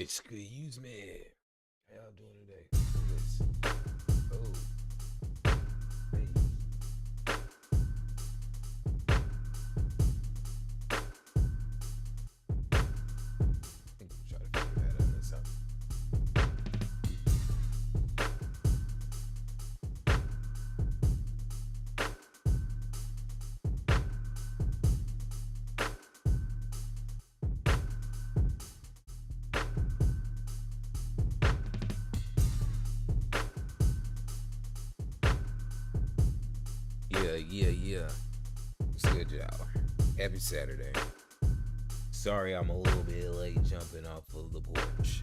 Excuse me. How y'all doing today? Look at this. Oh. Hey. I think we'll try to figure that out or something. Yeah. What's good, y'all? Happy Saturday. Sorry I'm a little bit late jumping off of the porch.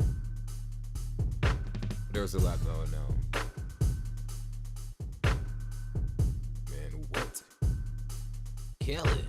There's a lot going on. Man, what? Kelly.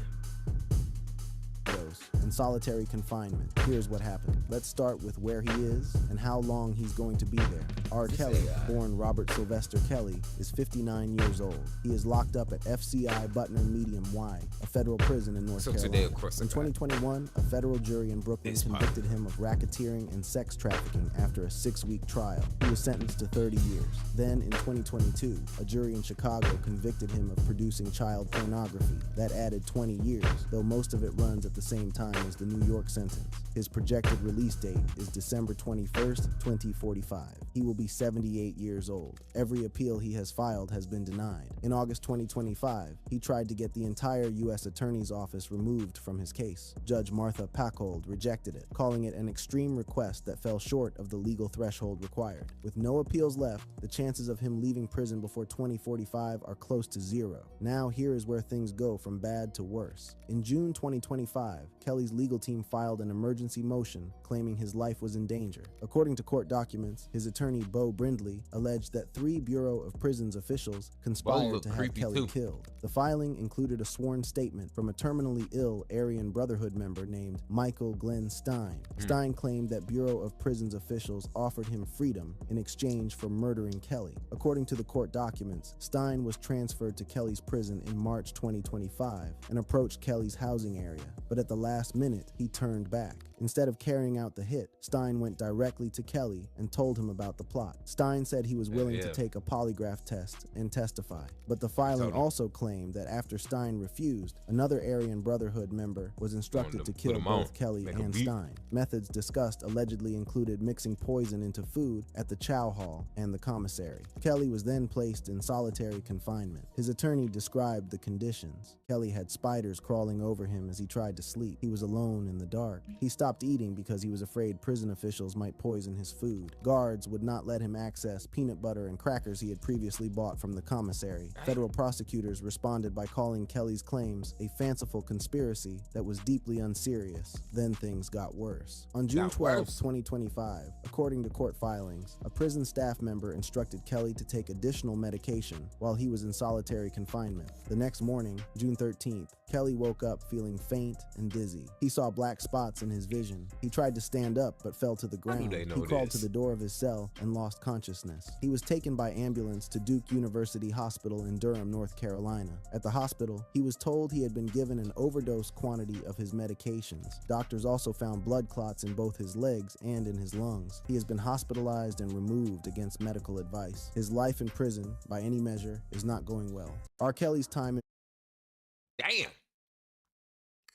In solitary confinement. Here's what happened. Let's start with where he is and how long he's going to be there. R. Kelly, born Robert Sylvester Kelly, is 59 years old. He is locked up at FCI Butner Medium Y, a federal prison in North Carolina. In 2021, a federal jury in Brooklyn convicted him of racketeering and sex trafficking after a 6-week trial. He was sentenced to 30 years. Then, in 2022, a jury in Chicago convicted him of producing child pornography. That added 20 years, though most of it runs at the same time as the New York sentence. His projected release date is December 21st, 2045. He will be 78 years old. Every appeal he has filed has been denied. In August 2025, he tried to get the entire U.S. Attorney's Office removed from his case. Judge Martha Packold rejected it, calling it an extreme request that fell short of the legal threshold required. With no appeals left, the chances of him leaving prison before 2045 are close to zero. Now here is where things go from bad to worse. In June 2025, Kelly's legal team filed an emergency motion claiming his life was in danger. According to court documents, his attorney Bo Brindley alleged that 3 Bureau of Prisons officials conspired to have Kelly killed. The filing included a sworn statement from a terminally ill Aryan Brotherhood member named Michael Glenn Stein. Stein claimed that Bureau of Prisons officials offered him freedom in exchange for murdering Kelly. According to the court documents, Stein was transferred to Kelly's prison in March 2025 and approached Kelly's housing area, but at the last minute, he turned back. Instead of carrying out the hit, Stein went directly to Kelly and told him about the plot. Stein said he was willing to take a polygraph test and testify, but the filing also claimed that after Stein refused, another Aryan Brotherhood member was instructed to kill both Kelly and Stein. Methods discussed allegedly included mixing poison into food at the chow hall and the commissary. Kelly was then placed in solitary confinement. His attorney described the conditions. Kelly had spiders crawling over him as he tried to sleep. He was alone in the dark. He stopped eating because he was afraid prison officials might poison his food. Guards would not let him access peanut butter and crackers he had previously bought from the commissary. Federal prosecutors responded by calling Kelly's claims a fanciful conspiracy that was deeply unserious. Then things got worse. On June 12, 2025, according to court filings, a prison staff member instructed Kelly to take additional medication while he was in solitary confinement. The next morning, June 13th, Kelly woke up feeling faint and dizzy. He saw black spots in his vision. He tried to stand up but fell to the ground. He crawled to the door of his cell and lost consciousness. He was taken by ambulance to Duke University Hospital in Durham, North Carolina. At the hospital, he was told he had been given an overdose quantity of his medications. Doctors also found blood clots in both his legs and in his lungs. He has been hospitalized and removed against medical advice. His life in prison, by any measure, is not going well. R. Kelly's time in... Damn!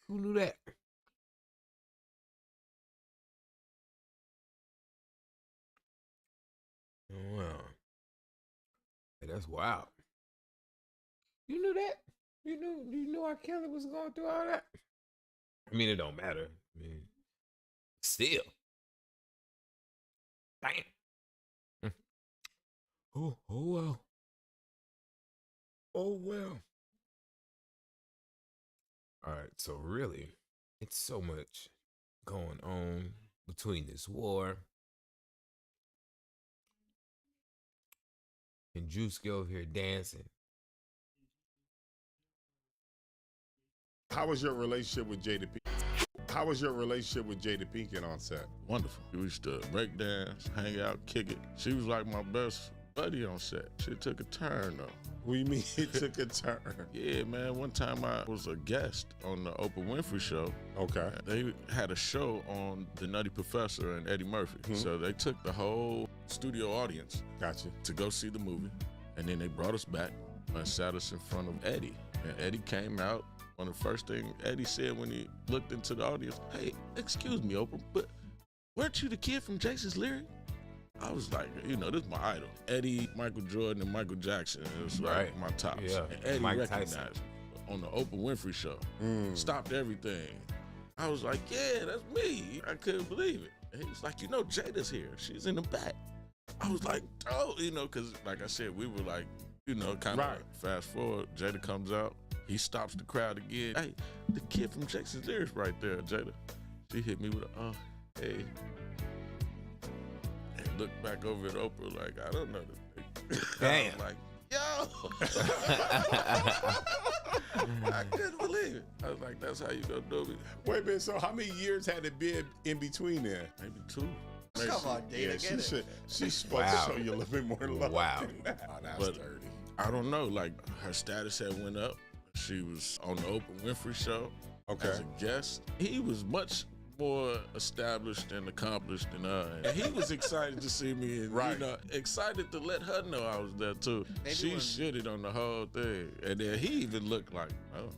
Who knew that? Oh, wow. Hey, that's wild. You knew that? You knew R. Kelly was going through all that? I mean, it don't matter. I mean, still. Damn. Oh well. Oh well. All right, so really, it's so much going on between this war and Juice over here dancing. How was your relationship with Jada Pinkett on set? Wonderful. We used to break dance, hang out, kick it. She was like my best buddy on set. Shit took a turn though. What do you mean it took a turn? Yeah, man. One time I was a guest on the Oprah Winfrey Show. Okay. They had a show on The Nutty Professor and Eddie Murphy. So they took the whole studio audience Gotcha. to go see the movie. And then they brought us back and sat us in front of Eddie. And Eddie came out. One of the first things Eddie said when he looked into the audience, "Hey, excuse me, Oprah, but weren't you the kid from Jason's Lyric?" I was like, you know, this is my idol. Eddie, Michael Jordan, and Michael Jackson. It was like my tops. Yeah. And Eddie Mike recognized Tyson. me on the Oprah Winfrey Show. Stopped everything. I was like, yeah, that's me. I couldn't believe it. And he was like, you know, Jada's here. She's in the back. I was like, oh, you know, because like I said, we were like, you know, kind of fast forward. Jada comes out. He stops the crowd again. Hey, the kid from Jason's Lyrics right there, Jada. She hit me with a, oh, hey. And looked back over at Oprah like, I don't know this thing. Damn. I was like, yo. I couldn't believe it. I was like, that's how you gonna do me. Wait a minute, so how many years had it been in between there? Maybe 2. Come on, Dana, get it. She's supposed to show you a little bit more love. Wow. Than that. Oh, that's But- dirty. I don't know, like her status had went up. She was on the Oprah Winfrey Show Okay. as a guest. He was much more established and accomplished than her. And he was excited to see me and Right. you know, excited to let her know I was there too. Maybe She when- shitted on the whole thing. And then he even looked like, oh.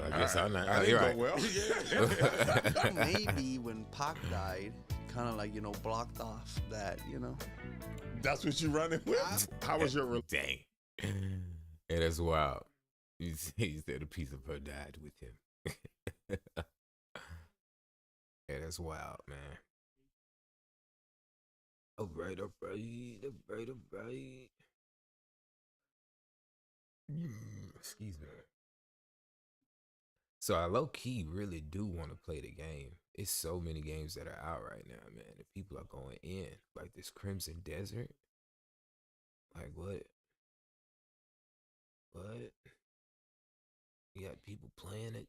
I guess I'm not. I You're didn't right. go well. Maybe when Pac died, kind of like, you know, blocked off that, you know. That's what you running with? How was your Dang. Yeah, that's wild. He said a piece of her died with him. Yeah, that's wild, man. All right. Excuse me. So I low key really do want to play the game. It's so many games that are out right now, man. And people are going in. Like this Crimson Desert. Like what? What? You got people playing it.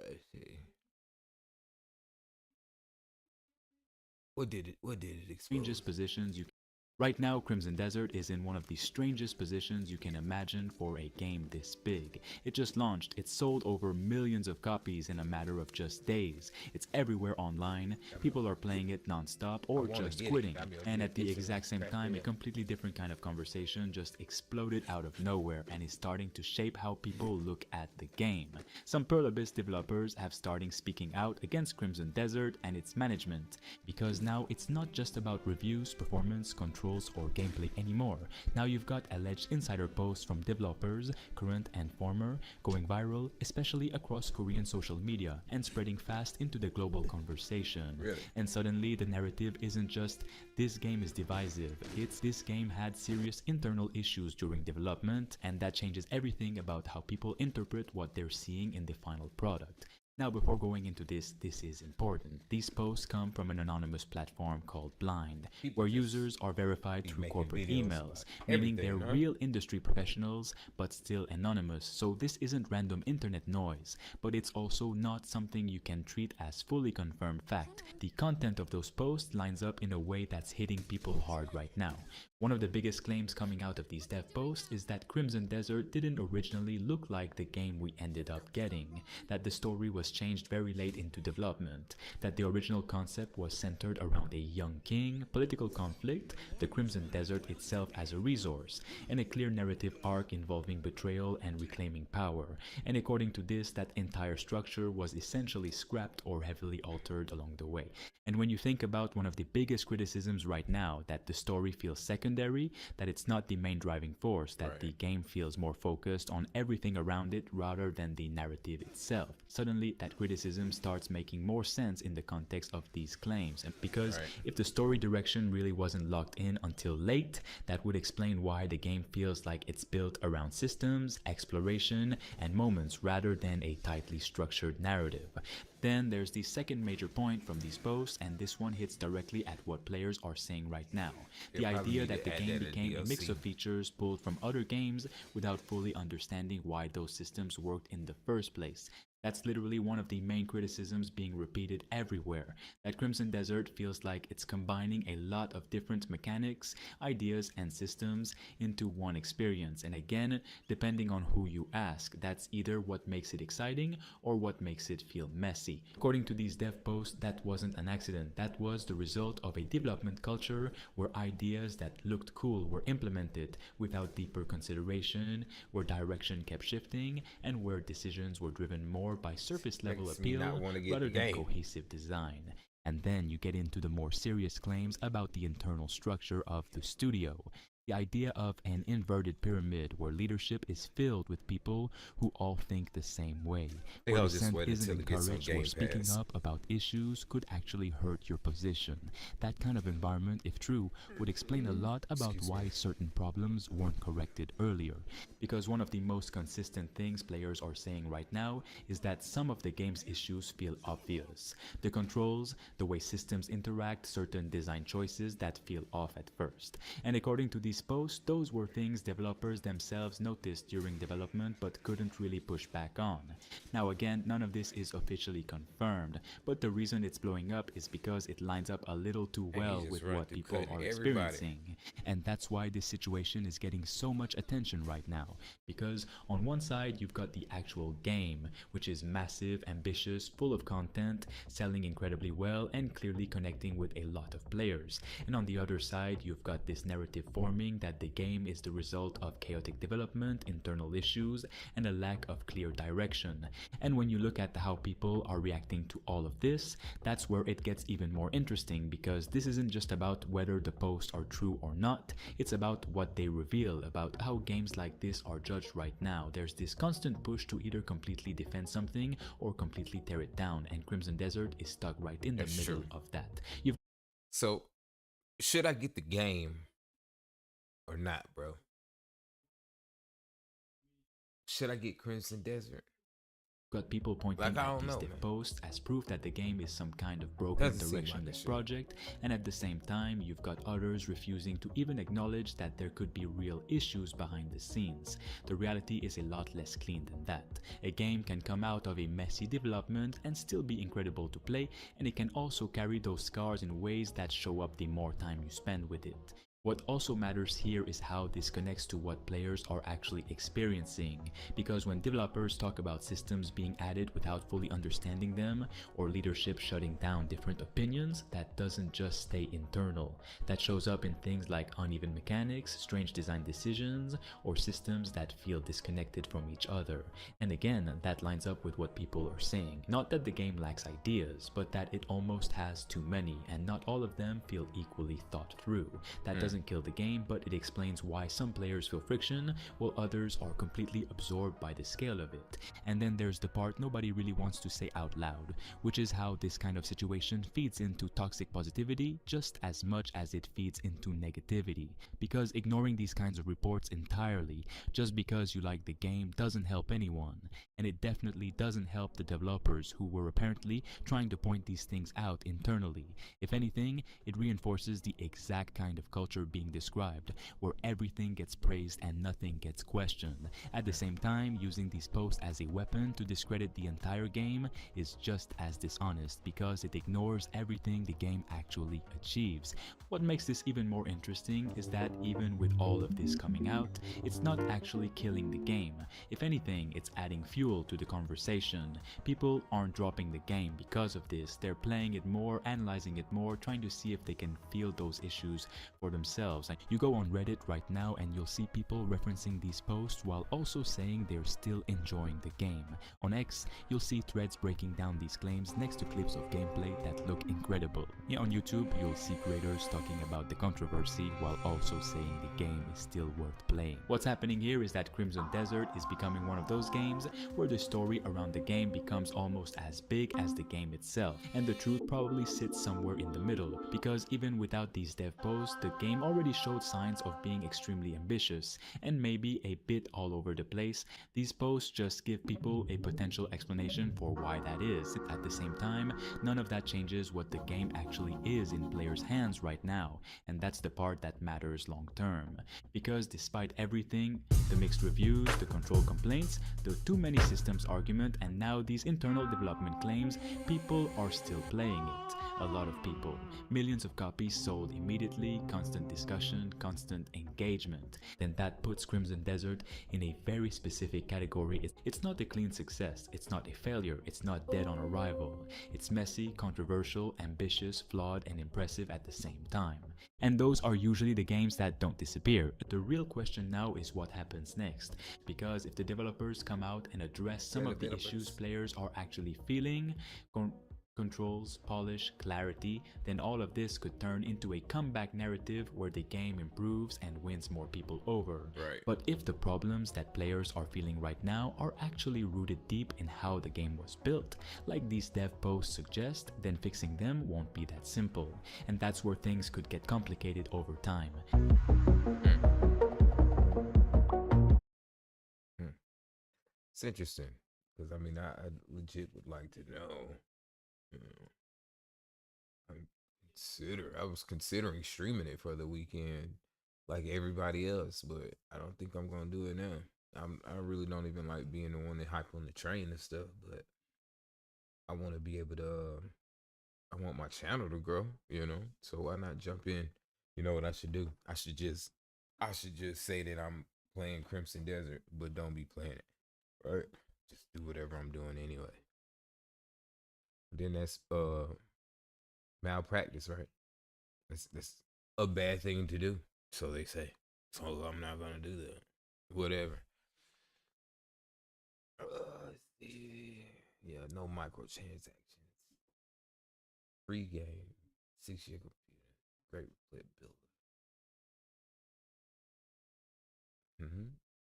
Let's see. What did it expose? Strangest positions you Right now, Crimson Desert is in one of the strangest positions you can imagine for a game this big. It just launched, it sold over millions of copies in a matter of just days. It's everywhere online, people are playing it non-stop or just quitting. And at the exact same time, a completely different kind of conversation just exploded out of nowhere and is starting to shape how people look at the game. Some Pearl Abyss developers have started speaking out against Crimson Desert and its management, because now it's not just about reviews, performance, control, or gameplay anymore. Now you've got alleged insider posts from developers, current and former, going viral, especially across Korean social media and spreading fast into the global conversation. Really? And suddenly the narrative isn't just this game is divisive, it's this game had serious internal issues during development, and that changes everything about how people interpret what they're seeing in the final product. Now, before going into this is important. These posts come from an anonymous platform called Blind, where users are verified through making corporate videos emails, about meaning they're everything, huh? real industry professionals, but still anonymous. So this isn't random internet noise, but it's also not something you can treat as fully confirmed fact. The content of those posts lines up in a way that's hitting people hard right now. One of the biggest claims coming out of these dev posts is that Crimson Desert didn't originally look like the game we ended up getting, that the story was changed very late into development, that the original concept was centered around a young king, political conflict, the Crimson Desert itself as a resource, and a clear narrative arc involving betrayal and reclaiming power. And according to this, that entire structure was essentially scrapped or heavily altered along the way. And when you think about one of the biggest criticisms right now, that the story feels secondary, that it's not the main driving force, that the game feels more focused on everything around it rather than the narrative itself. Suddenly, that criticism starts making more sense in the context of these claims. And because if the story direction really wasn't locked in until late, that would explain why the game feels like it's built around systems, exploration, and moments rather than a tightly structured narrative. Then there's the second major point from these posts, and this one hits directly at what players are saying right now. The idea that the game became a mix of features pulled from other games without fully understanding why those systems worked in the first place. That's literally one of the main criticisms being repeated everywhere, that Crimson Desert feels like it's combining a lot of different mechanics, ideas, and systems into one experience. And again, depending on who you ask, that's either what makes it exciting or what makes it feel messy. According to these dev posts, that wasn't an accident. That was the result of a development culture where ideas that looked cool were implemented without deeper consideration, where direction kept shifting, and where decisions were driven more by surface level Makes me appeal not wanna get rather the than game. cohesive design. And then you get into the more serious claims about the internal structure of the studio. The idea of an inverted pyramid where leadership is filled with people who all think the same way, think where I'll just dissent wait isn't until it gets on encouraged, where Game speaking Pass. up about issues could actually hurt your position. That kind of environment, if true, would explain a lot about why certain problems weren't corrected earlier. Because one of the most consistent things players are saying right now is that some of the game's issues feel obvious. The controls, the way systems interact, certain design choices that feel off at first. And according to these posts, those were things developers themselves noticed during development but couldn't really push back on. Now again, none of this is officially confirmed, but the reason it's blowing up is because it lines up a little too well just with run what through people cutting are everybody. experiencing. And that's why this situation is getting so much attention right now, because on one side you've got the actual game, which is massive, ambitious, full of content, selling incredibly well, and clearly connecting with a lot of players. And on the other side, you've got this narrative forming that the game is the result of chaotic development, internal issues, and a lack of clear direction. And when you look at how people are reacting to all of this, that's where it gets even more interesting, because this isn't just about whether the posts are true or not, it's about what they reveal, about how games like this are judged right now. There's this constant push to either completely defend something or completely tear it down, and Crimson Desert is stuck right in the That's middle true. of that. You've So, should I get the game or not, bro? Should I get Crimson Desert? got people pointing Like, I at don't these know, dev man. posts as proof that the game is some kind of broken, Doesn't seem like it directionless should. project, and at the same time, you've got others refusing to even acknowledge that there could be real issues behind the scenes. The reality is a lot less clean than that. A game can come out of a messy development and still be incredible to play, and it can also carry those scars in ways that show up the more time you spend with it. What also matters here is how this connects to what players are actually experiencing, because when developers talk about systems being added without fully understanding them, or leadership shutting down different opinions, that doesn't just stay internal. That shows up in things like uneven mechanics, strange design decisions, or systems that feel disconnected from each other. And again, that lines up with what people are saying. Not that the game lacks ideas, but that it almost has too many, and not all of them feel equally thought through. That doesn't kill the game, but it explains why some players feel friction while others are completely absorbed by the scale of it. And then there's the part nobody really wants to say out loud, which is how this kind of situation feeds into toxic positivity just as much as it feeds into negativity. Because ignoring these kinds of reports entirely just because you like the game doesn't help anyone, and it definitely doesn't help the developers who were apparently trying to point these things out internally. If anything, it reinforces the exact kind of culture being described, where everything gets praised and nothing gets questioned. At the same time, using these posts as a weapon to discredit the entire game is just as dishonest, because it ignores everything the game actually achieves. What makes this even more interesting is that even with all of this coming out, it's not actually killing the game. If anything, it's adding fuel to the conversation. People aren't dropping the game because of this. They're playing it more, analyzing it more, trying to see if they can feel those issues for themselves. Like, you go on Reddit right now and you'll see people referencing these posts while also saying they're still enjoying the game. On X, you'll see threads breaking down these claims next to clips of gameplay that look incredible. Yeah, on YouTube, you'll see creators talking about the controversy while also saying the game is still worth playing. What's happening here is that Crimson Desert is becoming one of those games where the story around the game becomes almost as big as the game itself, and the truth probably sits somewhere in the middle, because even without these dev posts, the game game already showed signs of being extremely ambitious, and maybe a bit all over the place. These posts just give people a potential explanation for why that is. At the same time, none of that changes what the game actually is in players' hands right now, and that's the part that matters long term. Because despite everything, the mixed reviews, the control complaints, the too many systems argument, and now these internal development claims, people are still playing it. A lot of people. Millions of copies sold immediately, constant discussion, constant engagement. Then that puts Crimson Desert in a very specific category. It's not a clean success, it's not a failure, it's not dead on arrival. It's messy, controversial, ambitious, flawed, and impressive at the same time. And those are usually the games that don't disappear. The real question now is what happens next. Because if the developers come out and address some of the issues players are actually feeling, controls, polish, clarity, then all of this could turn into a comeback narrative where the game improves and wins more people over. Right. But if the problems that players are feeling right now are actually rooted deep in how the game was built, like these dev posts suggest, then fixing them won't be that simple. And that's where things could get complicated over time. It's interesting, because I mean, I legit would like to know. I was considering streaming it for the weekend like everybody else, but I don't think I'm gonna do it now. I really don't even like being the one that hype on the train and stuff, but I want to be able to I want my channel to grow, so why not jump in? You know what I should do? I should just say that I'm playing Crimson Desert, but don't be playing it, right? Just do whatever I'm doing anyway. Then that's malpractice, right? That's a bad thing to do, so they say. So I'm not gonna do that. Whatever. Yeah, no microtransactions. Free game, 6-year computer, great flip builder.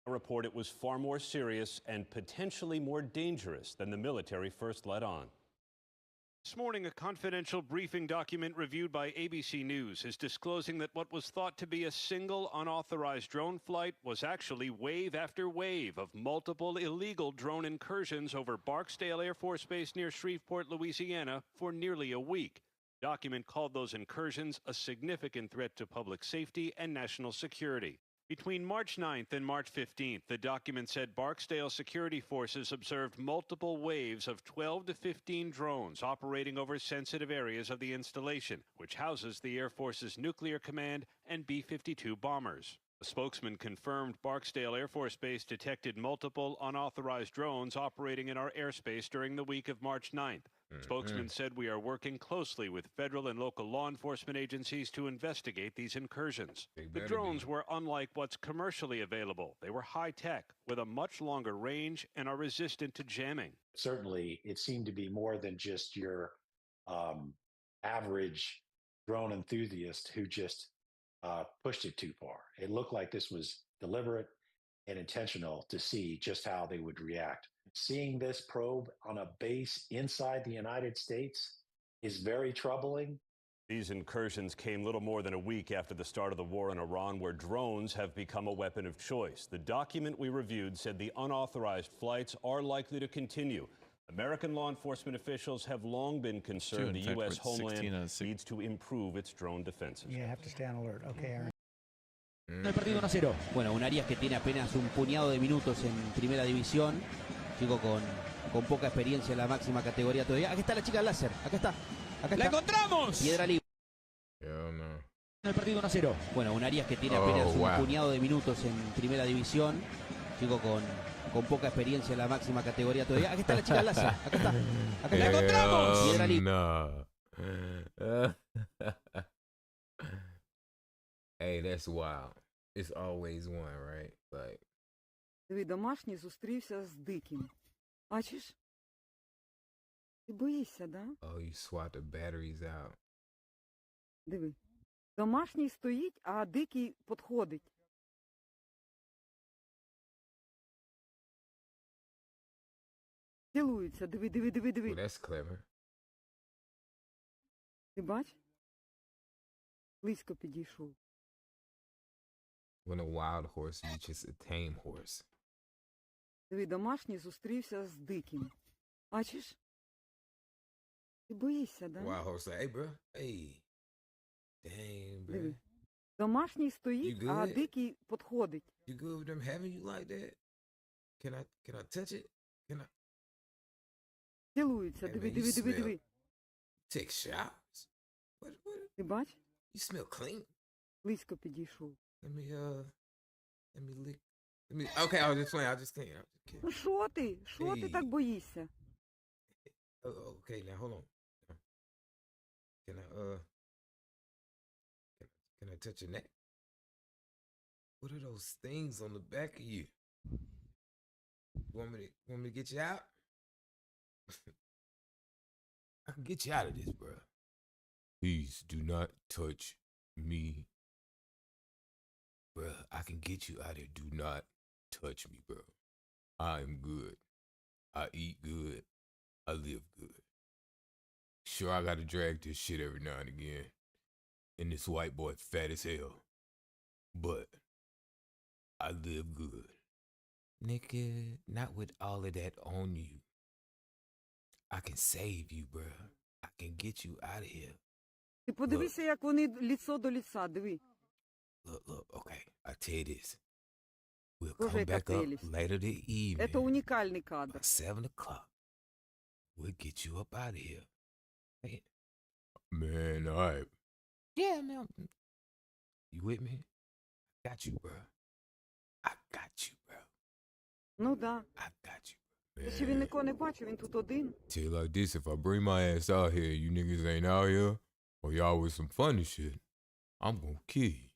A report it was far more serious and potentially more dangerous than the military first let on. This morning, a confidential briefing document reviewed by ABC News is disclosing that what was thought to be a single unauthorized drone flight was actually wave after wave of multiple illegal drone incursions over Barksdale Air Force Base near Shreveport, Louisiana, for nearly a week. The document called those incursions a significant threat to public safety and national security. Between March 9th and March 15th, the document said Barksdale security forces observed multiple waves of 12 to 15 drones operating over sensitive areas of the installation, which houses the Air Force's Nuclear Command and B-52 bombers. A spokesman confirmed Barksdale Air Force Base detected multiple unauthorized drones operating in our airspace during the week of March 9th. Spokesman said we are working closely with federal and local law enforcement agencies to investigate these incursions. The drones were unlike what's commercially available. They were high-tech, with a much longer range, and are resistant to jamming. Certainly, it seemed to be more than just your average drone enthusiast who just pushed it too far. It looked like this was deliberate and intentional to see just how they would react. Seeing this probe on a base inside the United States is very troubling. These incursions came little more than a week after the start of the war in Iran, where drones have become a weapon of choice. The document we reviewed said the unauthorized flights are likely to continue. American law enforcement officials have long been concerned the U.S. homeland needs to improve its drone defenses. You have to stay on alert. Okay, Aaron. El partido 1-0. Bueno, un Arias que tiene apenas un puñado de minutos en primera división. Chico con poca experiencia en la máxima categoría todavía. Aquí está la chica del láser. Acá está. ¡La encontramos! Piedra libre. El partido 1-0. Bueno, un Arias que tiene apenas un puñado de minutos en primera división. Chico con poca experiencia en la máxima categoría todavía. Aquí está la chica del láser. Acá está. ¡La encontramos! Piedra libre. Hey, that's wild. It's always one, right? Like. Диви, домашній зустрівся з диким. Бачиш? Ти боїшся, да? Oh, you swap the batteries out. Диви. Домашній стоїть, а дикий підходить. Цілуються. Диви. Oh, that's clever. Ти бач? Близько підійшов. When a wild horse reaches a tame horse. Диви, домашній зустрівся з диким. Бачиш? Ти боїшся, да? Wild horse say, hey, bro. Hey. Dang, bro. Диви. Домашній стоїть, You а good? дикий підходить. You good with them having you like that? Can I touch it? Can I Цілуються. Hey, Диви, man, you диви, диви, smell- диви. take showers? What? Ти бач? You smell clean. Близько підійшов. Let me lick. Okay, I was just playing. I just can't. Ну що ти? Що ти Hey. так боїшся? Okay, now hold on. Can I touch your neck? What are those things on the back of you? You want me to get you out? I can get you out of this, bro. Please do not touch me. Bruh, I can get you out of here. Do not touch me, bro. I am good. I eat good. I live good. Sure, I gotta drag this shit every now and again. And this white boy fat as hell. But I live good. Nigga, not with all of that on you. I can save you, bruh. I can get you out of here. Ти подивися, як вони ліцо до ліца, диви. Look, okay. I tell you this. We'll Боже, come яка back up прелість. later the evening. Це унікальний кадр. By 7 o'clock. We'll get you up out of here. Hey. Man, all right. Yeah, man. You with me? I got you, bro. I got you, bro. Ну да. I got you, Якщо він нікого не бачив, він тут один. Tell you like this, if I bring my ass out here, you niggas ain't out here, or y'all with some funny shit, I'm gonna kill you.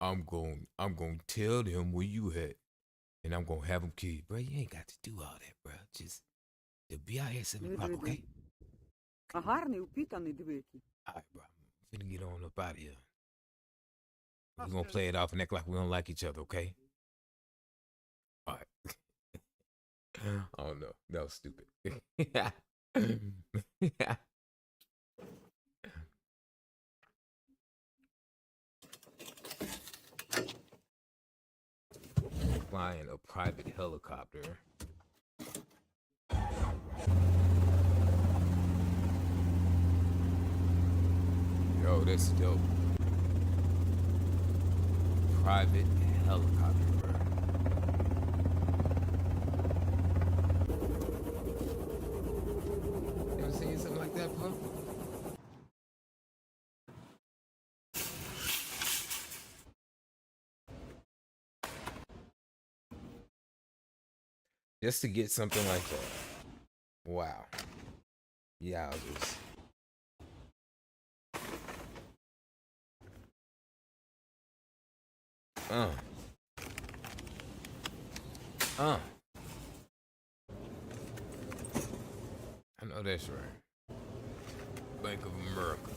I'm gonna tell them where you at, and I'm gonna have them kill you. Bro, you ain't got to do all that, bro. Just to be out here at 7 o'clock, okay? А гарний, упітаний, диви який. All right, bro. I'm finna get on up out of here. We're gonna play it off and act like we don't like each other, okay? All right. I don't know. That was stupid. Flying a private helicopter. Yo, that's dope. Private helicopter, bro. You ever seen something like that, bro? Just to get something like that. Wow. Yowzers. I know that's right. Bank of America.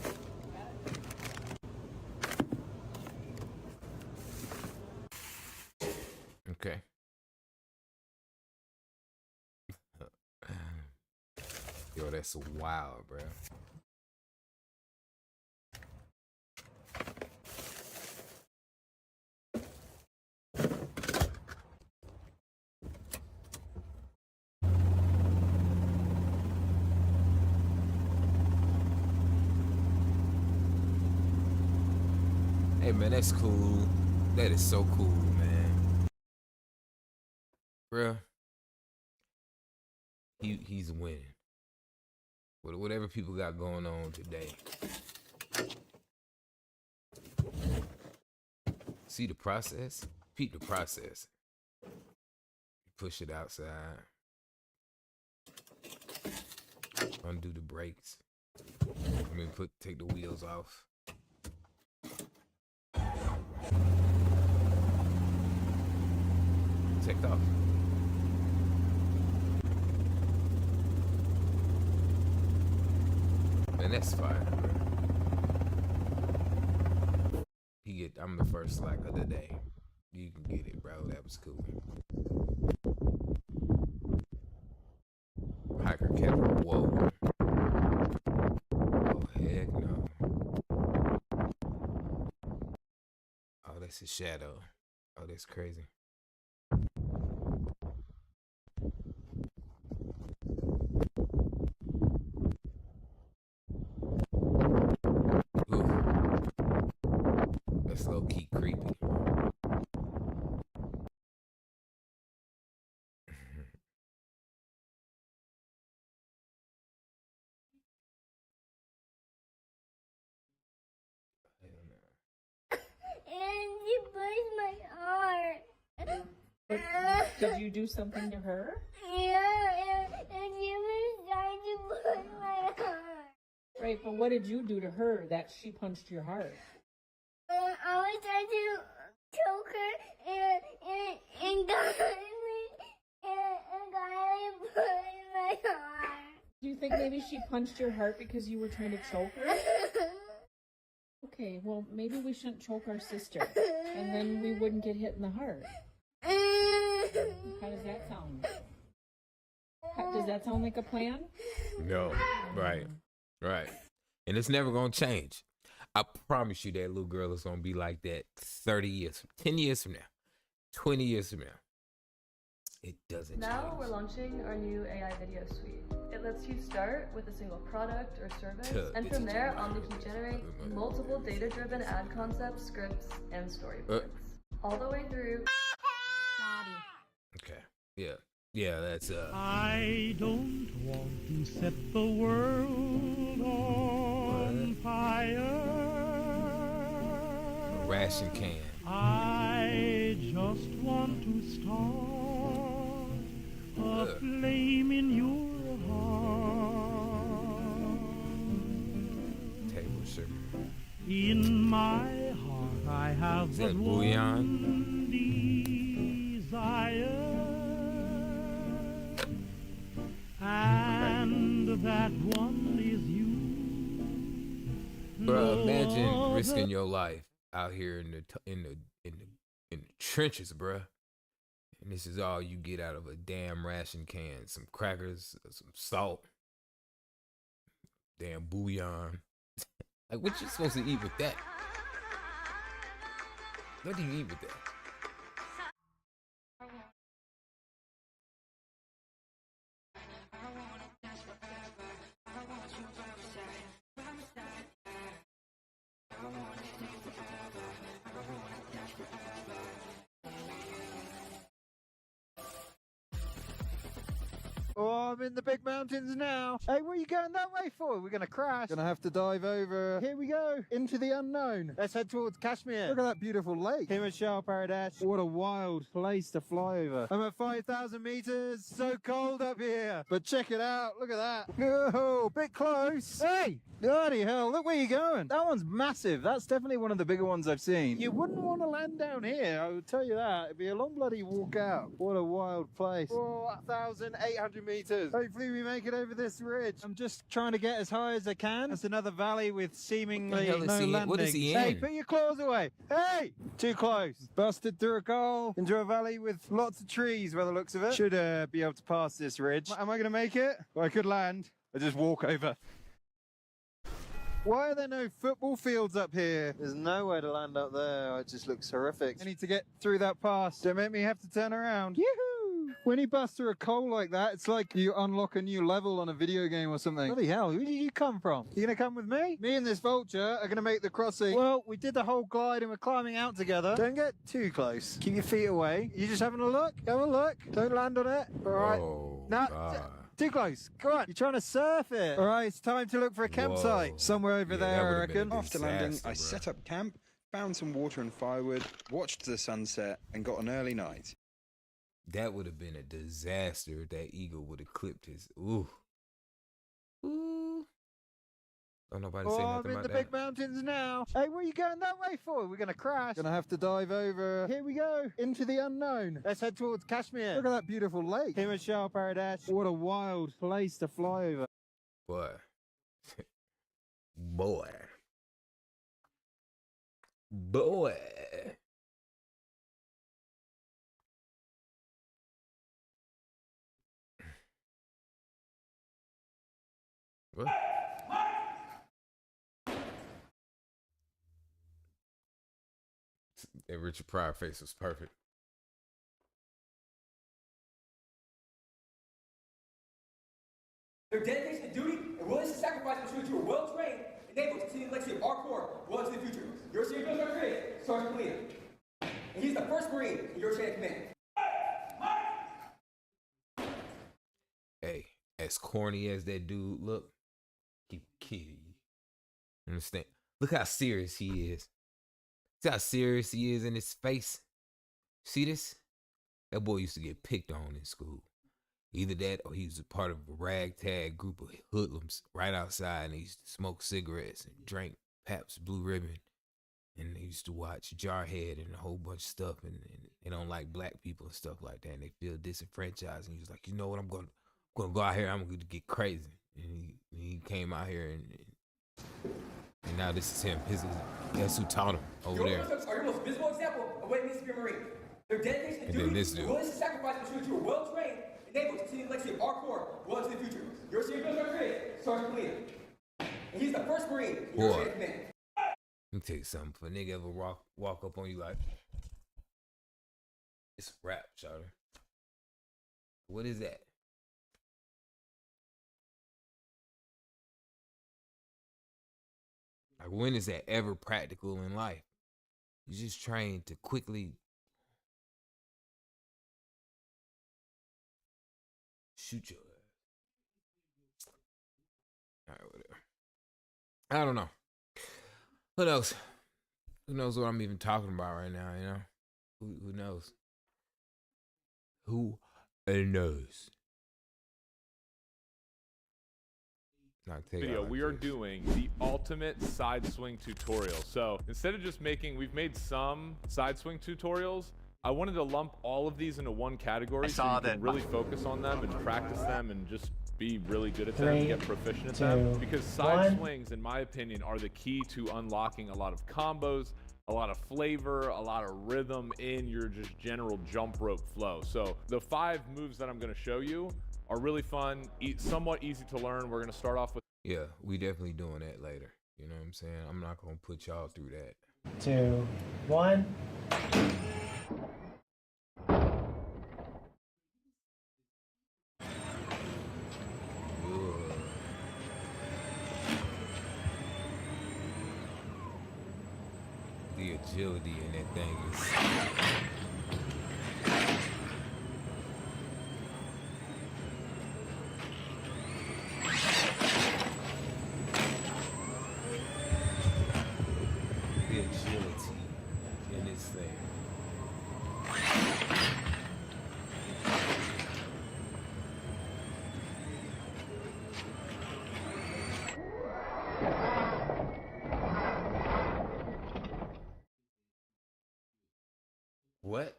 Okay. Yo, that's wild, bro. Hey man, that's cool. That is so cool, man. Bruh. He's winning. Whatever people got going on today. See the process? Peep the process. Push it outside. Undo the brakes. Take the wheels off. Take off. Man, that's fire, bro. I'm the first like of the day. You can get it, bro. That was cool. Hiker kept whoa. Oh heck no. Oh, that's a shadow. Oh, that's crazy. Ooh, that's low key creepy. And you pushed my heart. Did you do something to her? Yeah, and you was trying to push my heart. Right, but what did you do to her that she punched your heart? I was trying to choke her and Kylie pushed my heart. Do you think maybe she punched your heart because you were trying to choke her? Okay, well, maybe we shouldn't choke our sister, and then we wouldn't get hit in the heart. How does that sound? Does that sound like a plan? No, right. And it's never gonna change. I promise you that little girl is gonna be like that 30 years, 10 years from now, 20 years from now. It doesn't Now change. we're launching our new AI video suite. It lets you start with a single product or service, and from there, Omni can generate multiple data-driven ad concepts, scripts, and storyboards. All the way through. Okay. Yeah, that's I don't want to set the world on fire. a ration can. I just want to start a flame in your heart. Table sugar. In my heart I have that but bouillon? one desire, and that one is you. Bro, imagine risking your life out here in the trenches, bruh. And this is all you get out of a damn ration can: some crackers, some salt, damn bouillon. Like, what you supposed to eat with that? What do you eat with that? Oh, I'm in the big mountains now. Hey, where are you going that way for? We're going to crash. Gonna have to dive over. Here we go. Into the unknown. Let's head towards Kashmir. Look at that beautiful lake. Himachal Pradesh. What a wild place to fly over. I'm at 5,000 meters. So cold up here. But check it out. Look at that. Oh, bit close. Hey, bloody hell. Look where you're going. That one's massive. That's definitely one of the bigger ones I've seen. You wouldn't want to land down here. I would tell you that. It'd be a long bloody walk out. What a wild place. 4,800 meters. Hopefully we make it over this ridge. I'm just trying to get as high as I can. That's another valley with seemingly no landing. What is he Hey, in? put your claws away. Hey! Too close. Busted through a coal into a valley with lots of trees by the looks of it. Should be able to pass this ridge. Am I going to make it? Well, I could land. I just walk over. Why are there no football fields up here? There's nowhere to land up there. It just looks horrific. I need to get through that pass. Don't make me have to turn around. Yoo-hoo! When you bust through a coal like that, it's like you unlock a new level on a video game or something. Bloody hell, who did you come from? You gonna come with me? Me and this vulture are gonna make the crossing. Well, we did the whole glide and we're climbing out together. Don't get too close. Keep your feet away. You just having a look? Have a look. Don't land on it. All right. Oh, No. God. Too close. Come on. You're trying to surf it. All right, it's time to look for a campsite. Whoa. Somewhere over Yeah, that there, I would've been a reckon. After landing, disaster, I bruh. set up camp, found some water and firewood, watched the sunset, and got an early night. That would have been a disaster if that eagle would have clipped his. Ooh. Don't nobody say Oh, I'm nothing in about the that. big mountains now. Hey, where are you going that way for? We're going to crash. Gonna have to dive over. Here we go. Into the unknown. Let's head towards Kashmir. Look at that beautiful lake. Himachal Pradesh. What a wild place to fly over. Boy. Boy. Boy. What? That Richard Pryor face was perfect. Their dedication to duty and willingness to sacrifice ensure that you are well trained and able to continue the legacy of our Corps well into the future. Your senior Coast Guard Brigade, Sergeant Polina. And he's the first Marine in your chain of command. Hey, as corny as that dude look, keep kidding. Understand? Look how serious he is. See how serious he is in his face. See this? That boy used to get picked on in school. Either that or he was a part of a ragtag group of hoodlums right outside, and he used to smoke cigarettes and drink Pabst Blue Ribbon. And they used to watch Jarhead and a whole bunch of stuff, and they don't like black people and stuff like that, and they feel disenfranchised. And he was like, you know what, I'm gonna go out here, I'm gonna get crazy. And he came out here, and now this is him. That's who taught him over there. Your are your most visible example of what it means to be a Marine. Their dedication to And duty then this and dude. willingness to sacrifice ensure that you are well trained and able to continue the legacy of our Corps well into the future. Your senior Coast Guard Brigade, Sergeant Polina. And he's the first Marine in your chain of command. Let me tell you something. If a nigga ever walk up on you like, it's a rap, shawty. What is that? Like, when is that ever practical in life? You just train to quickly shoot your ass. All right, whatever. I don't know. Who knows? Who knows what I'm even talking about right now, you know? Who knows? Who knows? Video, we are doing the ultimate side swing tutorial. So instead of just we've made some side swing tutorials. I wanted to lump all of these into one category so you can really focus on them and practice them and just be really good at them and get proficient at them. Because side swings, in my opinion, are the key to unlocking a lot of combos, a lot of flavor, a lot of rhythm in your just general jump rope flow. So the 5 moves that I'm going to show you are really fun, somewhat easy to learn. We're going to start off with... Yeah, we definitely doing that later. You know what I'm saying? I'm not going to put y'all through that. 2, 1. The agility in that thing is... the agility in this thing. What?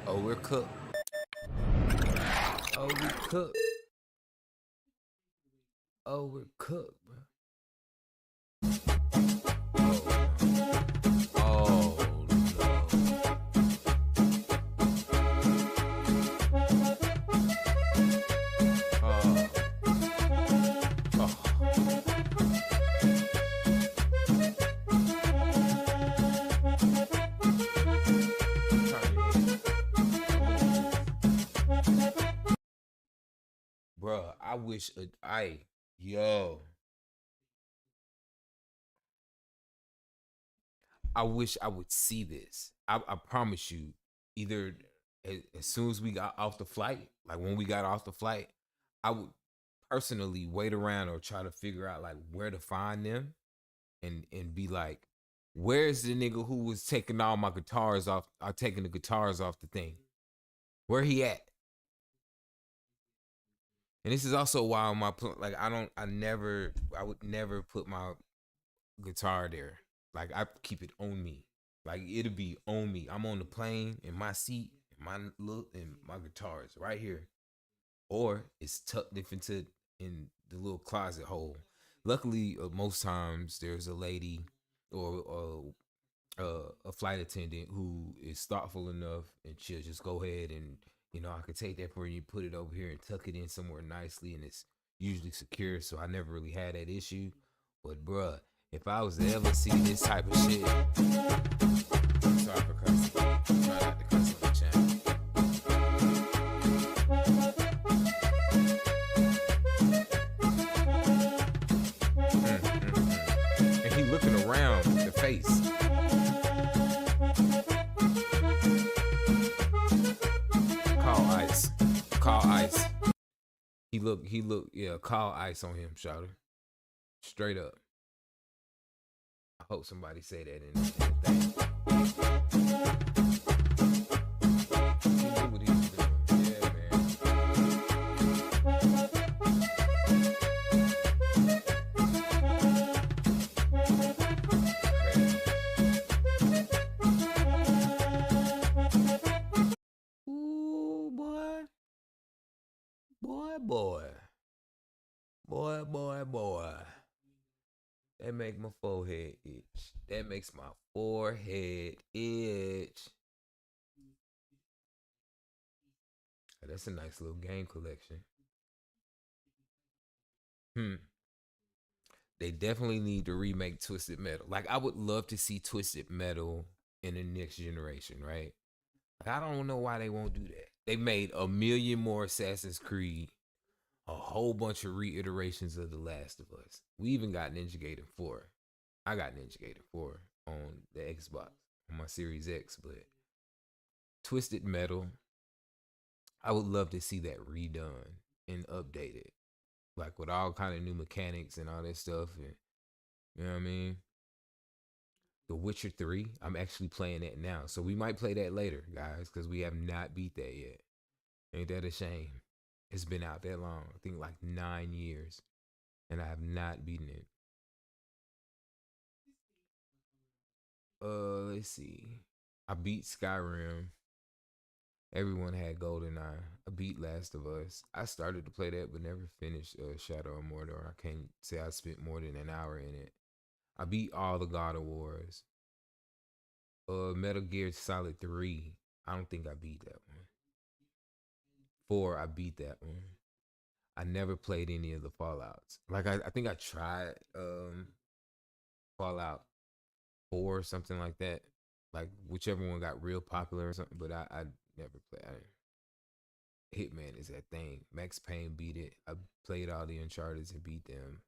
Oh, we're cooked. Oh, we cooked. Oh, we're cooked, bro. Oh, bruh, I wish I wish I would see this. I promise you, either as soon as we got off the flight, like when we got off the flight, I would personally wait around or try to figure out like where to find them and be like, where's the nigga who was taking all my guitars off, taking the guitars off the thing? Where he at? And this is also why on my like I would never put my guitar there. Like I keep it on me. Like it'll be on me. I'm on the plane in my seat, and my guitar is right here, or it's tucked in the little closet hole. Luckily, most times there's a lady or a flight attendant who is thoughtful enough, and she'll just go ahead and You know, I could take that for you, put it over here and tuck it in somewhere nicely, and it's usually secure, so I never really had that issue. But bruh, if I was to ever see this type of shit, sorry for cussing. Try not to cuss on the channel. And he looking around with the face. Call ice. He look, yeah, call ice on him, shouter. Straight up. I hope somebody say that in the thing. He knew what he was doing. Yeah, man. Ooh, boy. Boy. That make my forehead itch. That makes my forehead itch. That's a nice little game collection. They definitely need to remake Twisted Metal. Like, I would love to see Twisted Metal in the next generation, right? Like, I don't know why they won't do that. They made a million more Assassin's Creed, a whole bunch of reiterations of The Last of Us. We even got Ninja Gaiden 4. I got Ninja Gaiden 4 on the Xbox, on my Series X, but Twisted Metal, I would love to see that redone and updated. Like with all kind of new mechanics and all that stuff. And you know what I mean? The Witcher 3, I'm actually playing that now. So we might play that later, guys, because we have not beat that yet. Ain't that a shame? It's been out that long. I think like 9 years. And I have not beaten it. Let's see. I beat Skyrim. Everyone had GoldenEye. I beat Last of Us. I started to play that, but never finished Shadow of Mordor. I can't say I spent more than an hour in it. I beat all the God of Wars. Metal Gear Solid 3. I don't think I beat that one. 4, I beat that one. I never played any of the Fallouts. Like I think I tried Fallout 4 or something like that. Like whichever one got real popular or something, but I never played. Hitman is that thing. Max Payne beat it. I played all the Uncharted and beat them.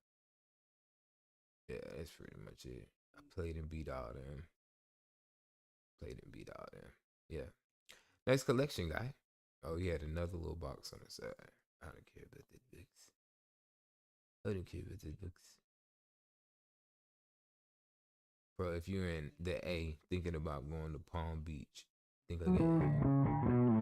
Yeah, that's pretty much it. I played and beat all them. Yeah. Nice collection, guy. Oh, he had another little box on the side. I don't care about the books. Bro, if you're in the A thinking about going to Palm Beach, think again.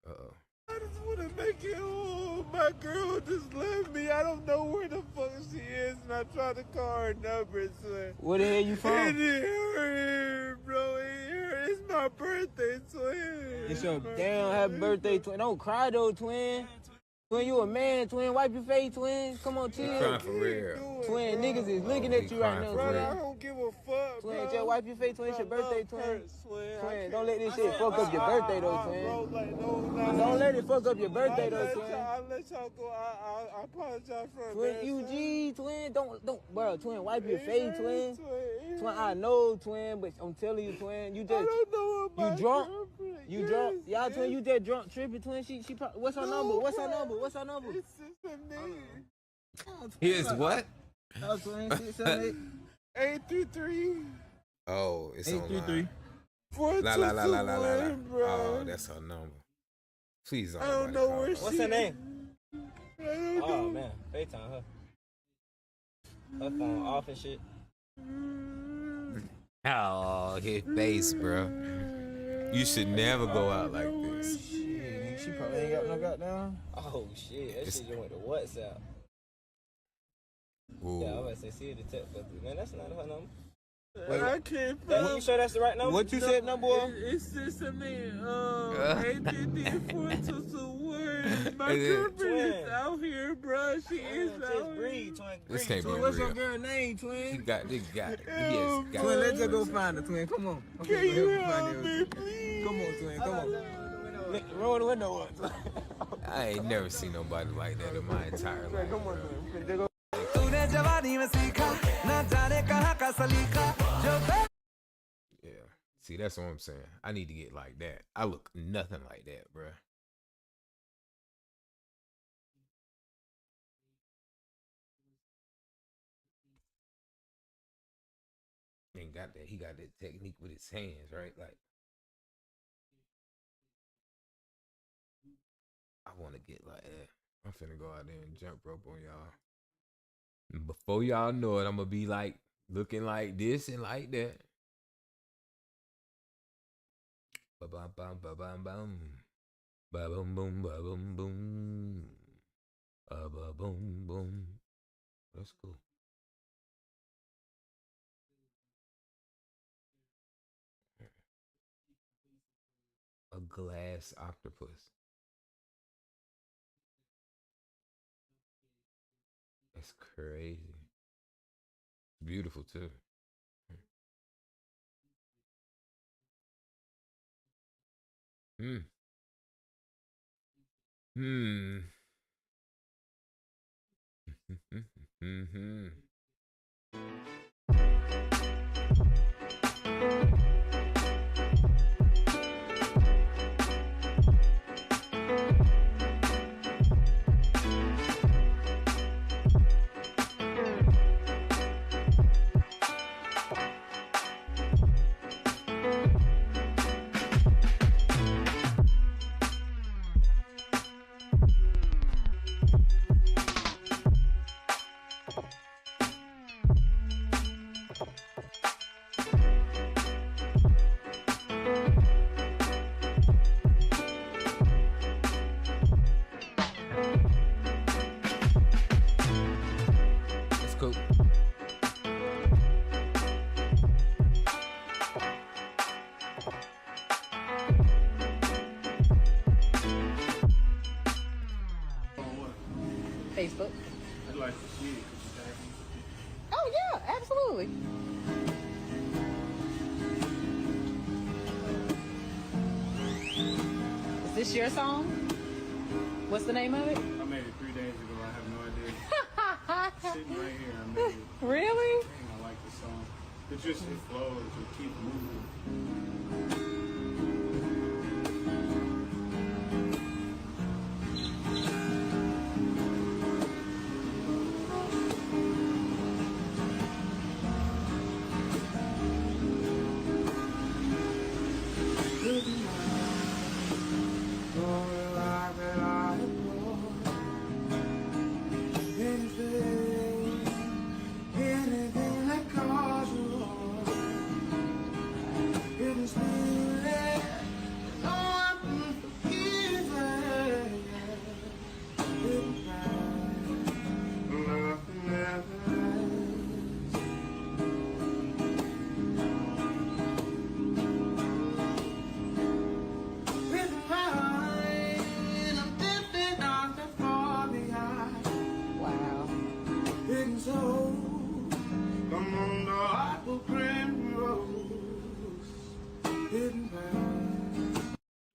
Uh-oh. I just want to make it home. My girl just left me. I don't know where the fuck she is, and I tried to call her number. So where the hell you from? It here, bro. It here. It's my birthday, twin. It's your damn happy birthday, twin. Don't cry though, twin. Twin, you a man, twin. Wipe your face, twin. Come on, twin. Crying for real. Twin, niggas is looking at you right now, twin. I don't give a fuck, twin, bro. just wipe your face, twin. It's your birthday, twin. Twin, don't let this shit fuck up your birthday, though, twin. Don't let it fuck up your birthday, though, twin. I'll let y'all go. I apologize for twin, UG, twin. Don't, bro, twin, wipe your face, twin. Twin, I know, twin, but I'm telling you, twin, you just, you drunk. You drunk? Y'all, twin, you just drunk, tripping, twin. She probably, what's her number? What's her number? What's her number? It's just a name. Here's what? Oh, twin, 833. Oh, it's 833. La. Oh, that's her number. Please don't. I don't know where she is. What's her name? Oh, man. FaceTime her. Her phone off and shit. Oh, his face, bro. You should never go out like this. Shit, she probably ain't got no goddamn. Oh, shit. That shit just went to WhatsApp. Ooh. Yeah, I was about to say, see the text, but man, that's not her number. Wait, I can't find. You sure that's the right number? What you said, number one? It's just a name. 834 My girlfriend is out here, bro. She is out here. Breathe, twin. This can't be What's real. your girl name, twin? You got it. Yes, got twin, let's just go find her, twin. Come on. Can you help me, please? Come on, twin. Come on. Roll the window up. I ain't never seen nobody like that in my entire life. Come on, Bro. Yeah. See, that's what I'm saying. I need to get like that. I look nothing like that, bro. Ain't got that. He got that technique with his hands, right? Like, I want to get like that. I'm finna go out there and jump rope on y'all. And before y'all know it, I'm gonna be like looking like this and like that. Ba bum bum ba bum bum. Ba boom boom ba boom boom. Ba boom boom. That's cool. A glass octopus. That's crazy. Beautiful too. Hmm. Hmm. Mm-hmm. That's cool. Facebook. I'd like to see it. Oh yeah, absolutely. Is this your song? What's the name of it? I made it 3 days ago. I have no idea. Sitting right here, I made it. Really? Dang, I like this song. It just it flows. It keeps moving. Wow.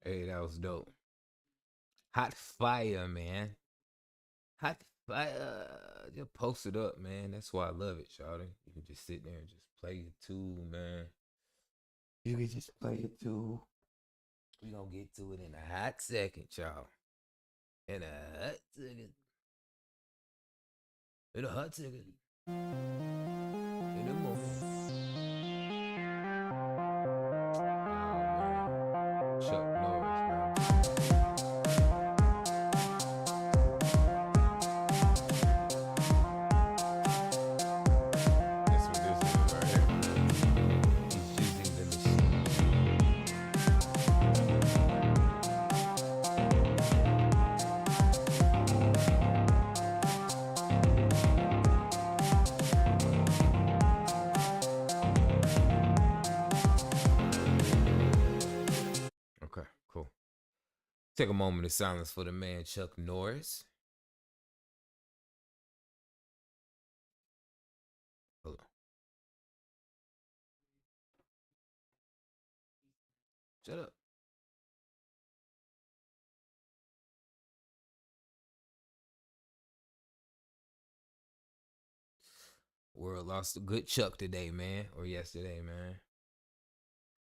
Hey, that was dope. Hot fire, man. Hot fire. Just post it up, man. That's why I love it, Shawty. You can just sit there and just play your tool, man. You can just play your tool. We gonna get to it in a hot second, y'all. In a hot second. In a hot second. In a moment. Oh, man. Chuck Norris, bro. That's what this is right here. He's using the machine. Okay, cool. Take a moment of silence for the man Chuck Norris. Hold on. Shut up. World lost a good Chuck today, man, or yesterday, man.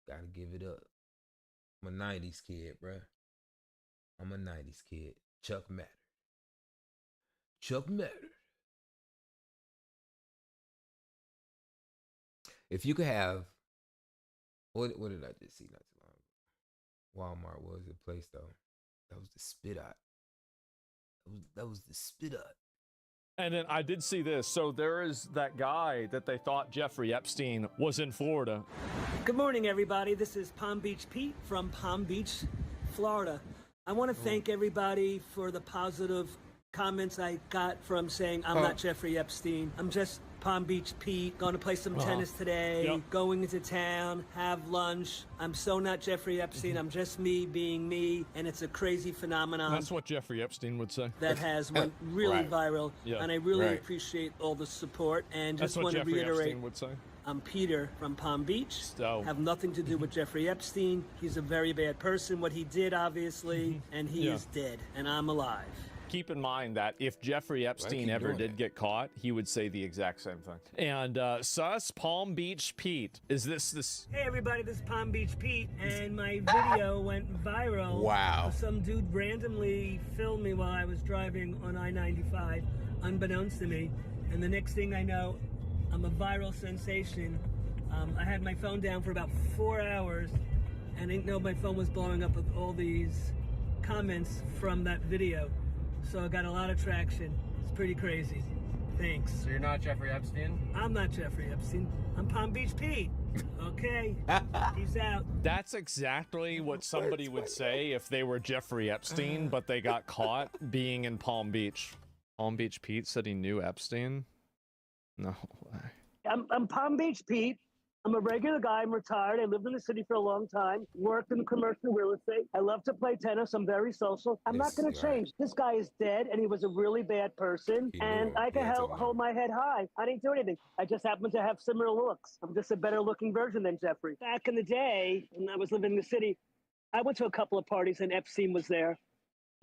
Gotta give it up. I'm a 90s kid, bruh. I'm a 90s kid. Chuck mattered. Chuck mattered. If you could have, what did I just see not too long ago? Walmart was the place though. That was the spit out. That was the spit out. And then I did see this. So there is that guy that they thought Jeffrey Epstein was in Florida. Good morning, everybody. This is Palm Beach Pete from Palm Beach, Florida. I want to thank everybody for the positive comments I got from saying I'm not Jeffrey Epstein. I'm just Palm Beach Pete, going to play some tennis today, going into town, have lunch. I'm so not Jeffrey Epstein. I'm just me being me, and it's a crazy phenomenon. That's what Jeffrey Epstein would say. That has went really viral, and I really appreciate all the support. And just want to reiterate, Epstein would say. I'm Peter from Palm Beach. Have nothing to do with Jeffrey Epstein. He's a very bad person, what he did, obviously, and he is dead, and I'm alive. Keep in mind that if Jeffrey Epstein ever did get caught, he would say the exact same thing. And Sus, Palm Beach Pete, is this? Hey everybody, this is Palm Beach Pete, and my video went viral. Wow. Some dude randomly filmed me while I was driving on I-95, unbeknownst to me, and the next thing I know, I'm a viral sensation. I had my phone down for about 4 hours, and I didn't know my phone was blowing up with all these comments from that video. So I got a lot of traction. It's pretty crazy. Thanks. So you're not Jeffrey Epstein? I'm not Jeffrey Epstein. I'm Palm Beach Pete. Okay. Peace out. That's exactly what somebody would say if they were Jeffrey Epstein, but they got caught being in Palm Beach. Palm Beach Pete said he knew Epstein? No way. I'm Palm Beach Pete. I'm a regular guy. I'm retired. I lived in the city for a long time, worked in commercial real estate. I love to play tennis. I'm very social. I'm not going to change. This guy is dead, and he was a really bad person, and I can hold my head high. I didn't do anything. I just happen to have similar looks. I'm just a better-looking version than Jeffrey. Back in the day, when I was living in the city, I went to a couple of parties, and Epstein was there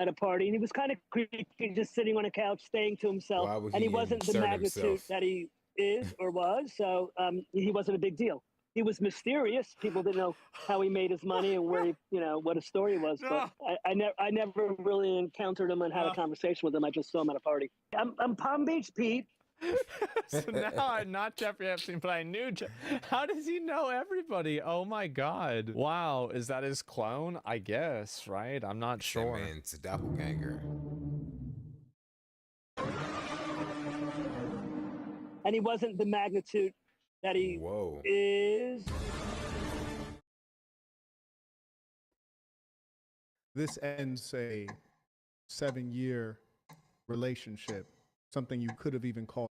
at a party, and he was kind of creepy, just sitting on a couch, staying to himself, and he wasn't the magnitude that he is or was, so he wasn't a big deal. He was mysterious. People didn't know how he made his money and where he, what his story was. But I never really encountered him and had a conversation with him. I just saw him at a party. I'm Palm Beach Pete. So now I'm not Jeffrey Epstein, but I knew. How does he know everybody? Oh my God! Wow, is that his clone? I guess, right? I'm not sure. Man, it's a doppelganger. And he wasn't the magnitude that he is. This ends a 7-year relationship, something you could have even called.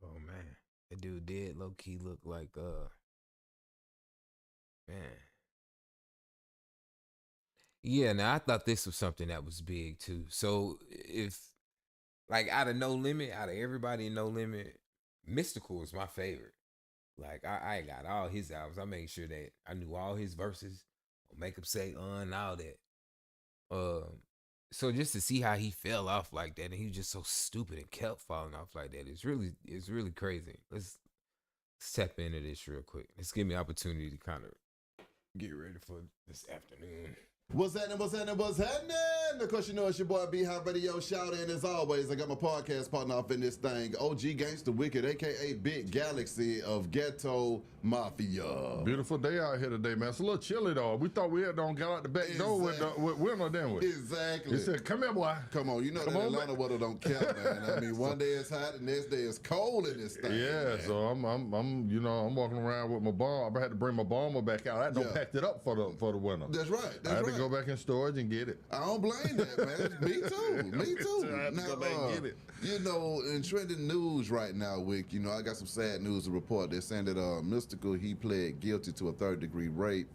Oh man, that dude did low key look like man. Yeah, now I thought this was something that was big too. So if like out of No Limit, out of everybody in No Limit, Mystical is my favorite. Like I got all his albums. I made sure that I knew all his verses, Make 'Em Say and all that. So just to see how he fell off like that, and he was just so stupid and kept falling off like that, it's really crazy. Let's tap into this real quick. Let's give me an opportunity to kind of get ready for this afternoon. What's happening? Of course, you know it's your boy B-Hop Radio. Shout in as always. I got my podcast partner off in this thing, OG Gangsta Wicked, aka Big Galaxy of Ghetto Mafia. Beautiful day out here today, man. It's a little chilly though. We thought we had got out the back door with winter, didn't we? Exactly. He said, "Come here, boy. Come on, you know that Atlanta weather don't count, man. I mean, one day it's hot, the next day it's cold in this thing. Yeah, man. so I'm walking around with my bomb. I had to bring my bomber back out. I had packed it up for the winter. That's right. I had to go back in storage and get it. I don't blame that, man. Me too. Me too. I had to go back and get it. You know, in trending news right now, Wick, I got some sad news to report. They're saying that Mystical, he pled guilty to a third-degree rape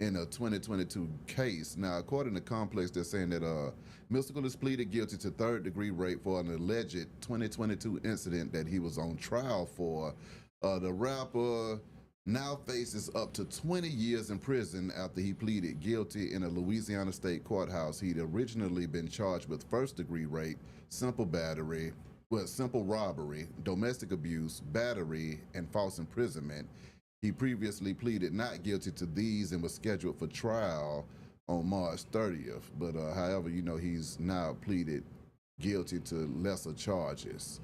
in a 2022 case. Now, according to Complex, they're saying that Mystical has pleaded guilty to third-degree rape for an alleged 2022 incident that he was on trial for. The rapper now faces up to 20 years in prison after he pleaded guilty in a Louisiana state courthouse. He'd originally been charged with first-degree rape, simple battery, with simple robbery, domestic abuse, battery, and false imprisonment. He previously pleaded not guilty to these and was scheduled for trial on March 30th. But however, you know, he's now pleaded guilty to lesser charges.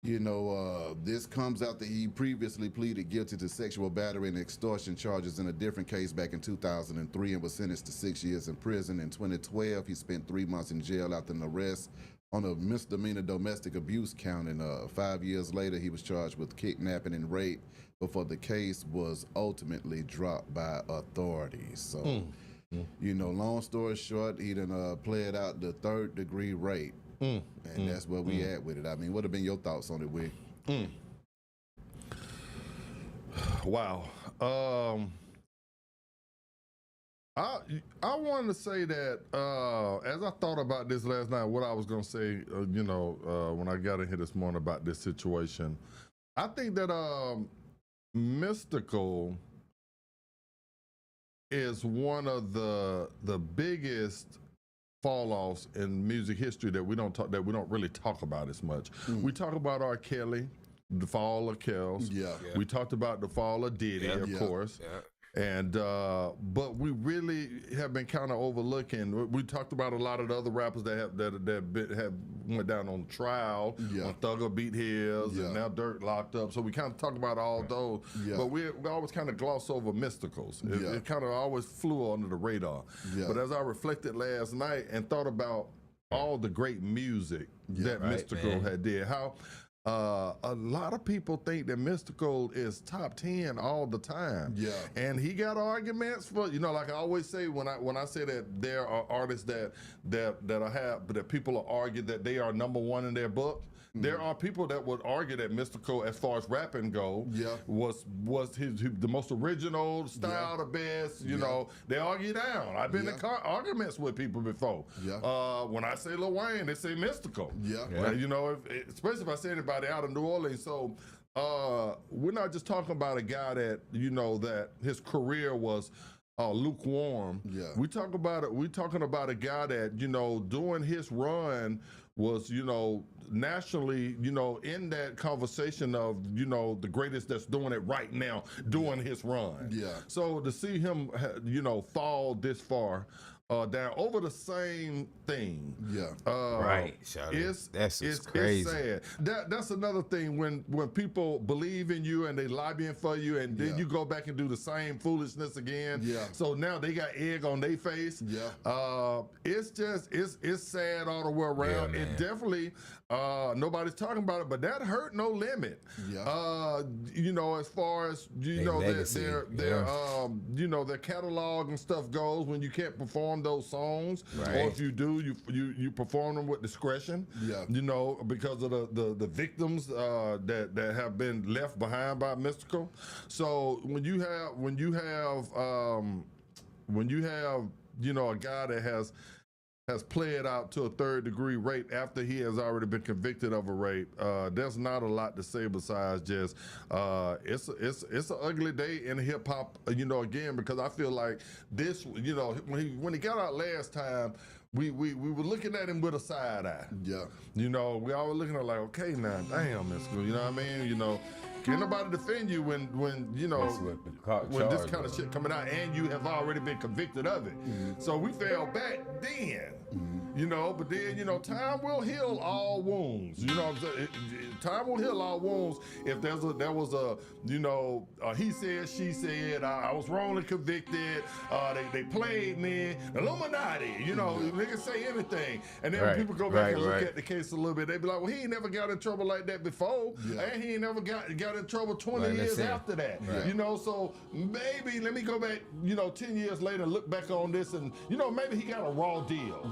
You know, this comes after he previously pleaded guilty to sexual battery and extortion charges in a different case back in 2003 and was sentenced to 6 years in prison. In 2012, he spent 3 months in jail after an arrest on a misdemeanor domestic abuse count. And 5 years later, he was charged with kidnapping and rape before the case was ultimately dropped by authorities. So, you know, long story short, he done played out the 3rd-degree rape. And that's where we at with it. I mean, what have been your thoughts on it, Wick? Wow. I wanted to say that as I thought about this last night, what I was going to say, you know, when I got in here this morning about this situation, I think that Mystical is one of the biggest fall-offs in music history that we don't really talk about as much. We talk about R. Kelly, the fall of Kells. We talked about the fall of Diddy, of course. And but we really have been kind of overlooking. We talked about a lot of the other rappers that have went down on trial. When Thugger beat his, and now Dirt locked up. So we kind of talk about all those. But we always kind of gloss over Mysticals. It kind of always flew under the radar. But as I reflected last night and thought about all the great music that Mystical had did, how a lot of people think that Mystical is top 10 all the time. And he got arguments for, you know, like I always say when I say that there are artists that people argue that they are #1 in their book. There are people that would argue that Mystical, as far as rapping go, was the most original style, the best. You know, they argue down. I've been in arguments with people before. When I say Lil Wayne, they say Mystical. You know, especially if I say anybody out of New Orleans. So we're not just talking about a guy that, you know, that his career was lukewarm. We talk about it. We're talking about a guy that, you know, during his run was, you know, nationally, you know, in that conversation of, you know, the greatest that's doing it right now, doing his run. So to see him, you know, fall this far down over the same thing. It's crazy. It's sad. That's another thing when people believe in you and they lobbying for you, and then you go back and do the same foolishness again. So now they got egg on their face. It's just it's sad all the way around. It definitely nobody's talking about it, but that hurt No Limit. You know, as far as you know their you know, their catalog and stuff goes, when you can't perform those songs, or if you do, you perform them with discretion. You know, because of the victims that have been left behind by Mystical. So when you have you know, a guy that has played out to a 3rd-degree rape after he has already been convicted of a rape, there's not a lot to say besides just it's an ugly day in hip hop. You know, again, because I feel like this, you know, when he got out last time, we were looking at him with a side eye. You know, we all were looking at like, okay, now, damn, Mystical, you know what I mean? You know, can't nobody defend you when you know when this kind of shit coming out and you have already been convicted of it. So we fell back then. You know, but then, you know, time will heal all wounds. You know what I'm saying? Time will heal all wounds. If there was a, you know, he said, she said, I was wrongly convicted, they played me, Illuminati, you know, they can say anything. And then when people go back and look at the case a little bit, they be like, well, he ain't never got in trouble like that before, and he ain't never got in trouble 20 years after that. You know, so maybe let me go back, you know, 10 years later and look back on this, and, you know, maybe he got a raw deal.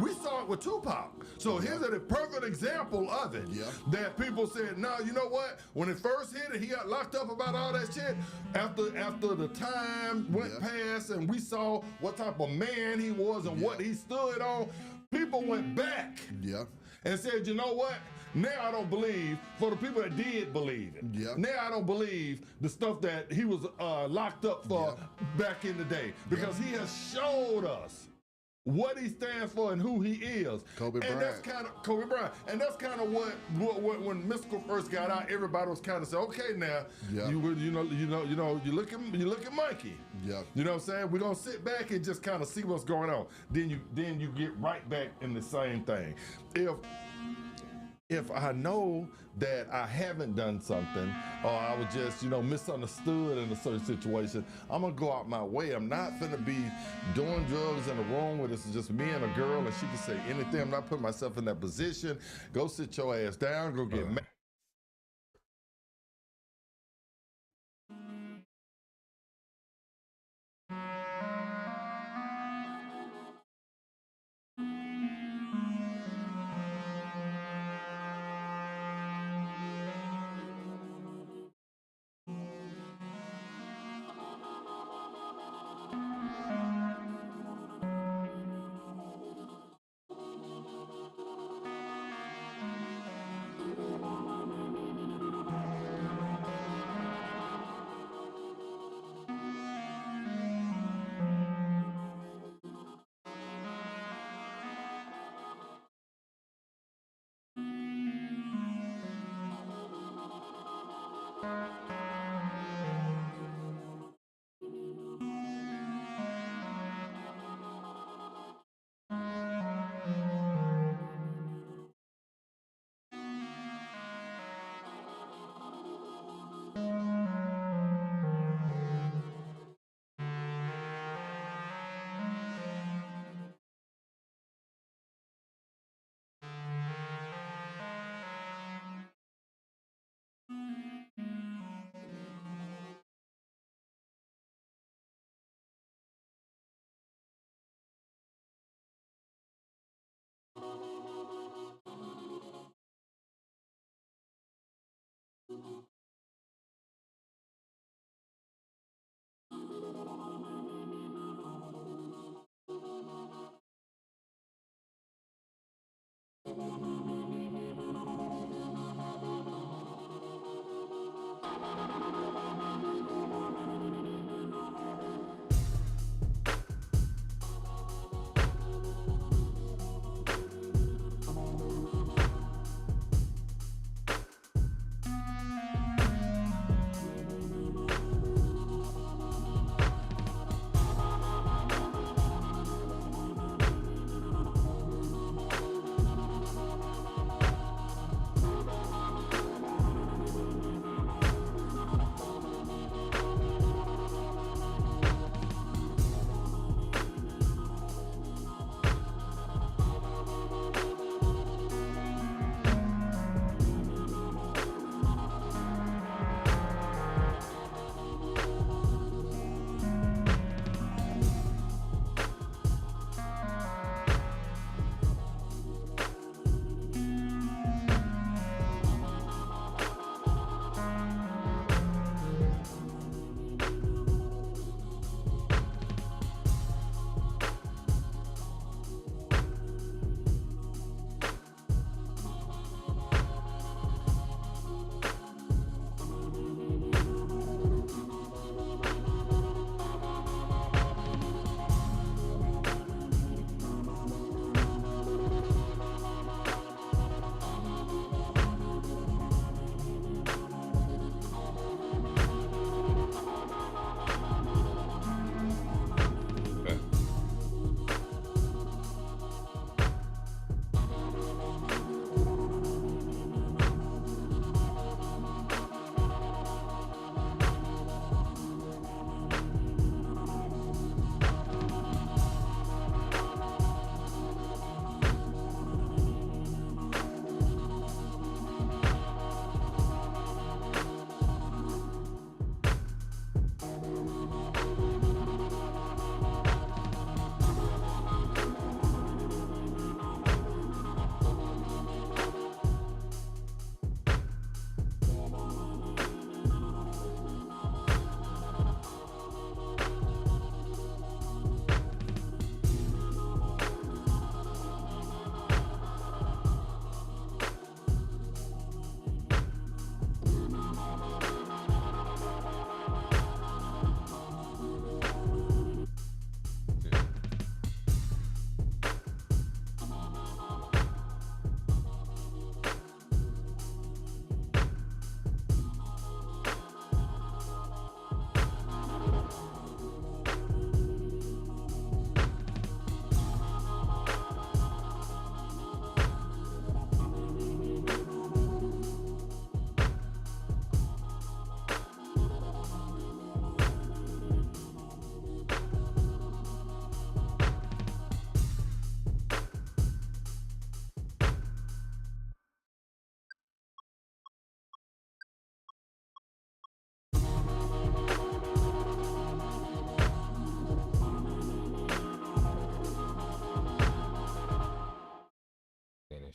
We saw it with Tupac. So here's a perfect example of it. That people said, no, you know what? When it first hit it, he got locked up about all that shit. After the time went past and we saw what type of man he was and what he stood on, people went back and said, you know what? Now I don't believe, for the people that did believe it, now I don't believe the stuff that he was locked up for back in the day, because he has showed us what he stands for and who he is. Kobe and that's kind of Kobe Bryant. And that's kind of what when Mystical first got out, everybody was kind of saying, okay, now you look at Mikey. Yeah. You know what I'm saying? We're gonna sit back and just kind of see what's going on. Then you get right back in the same thing. If I know that I haven't done something or I was just, misunderstood in a certain situation, I'm gonna go out my way. I'm not gonna be doing drugs in a room where it's just me and a girl and she can say anything. I'm not putting myself in that position. Go sit your ass down, go get mad.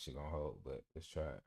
shit gonna hold, but let's try it.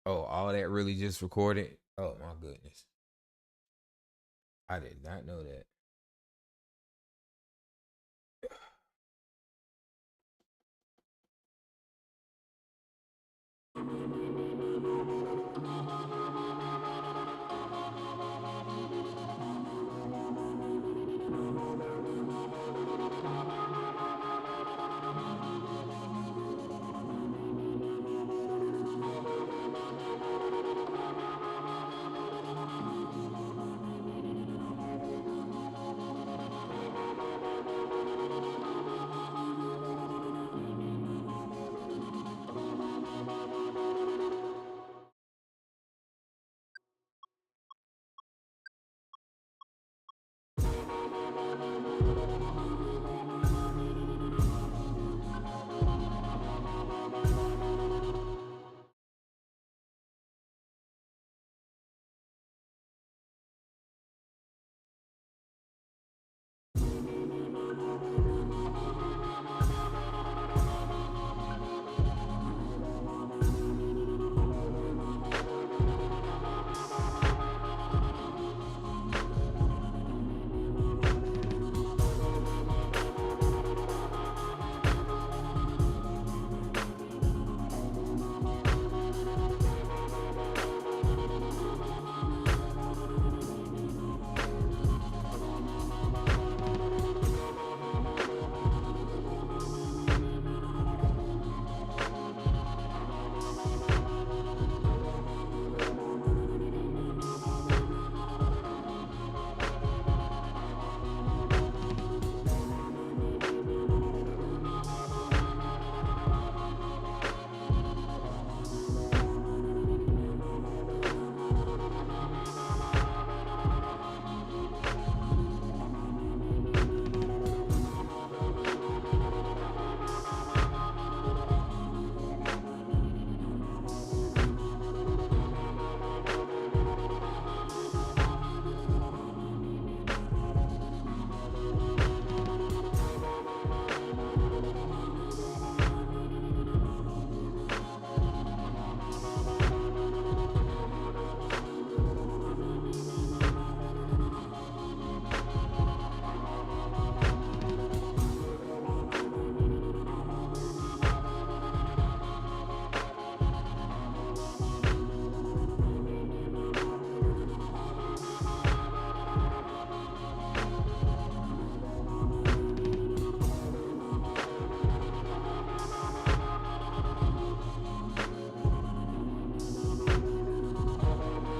Oh, all that really just recorded? Oh my goodness. I did not know that.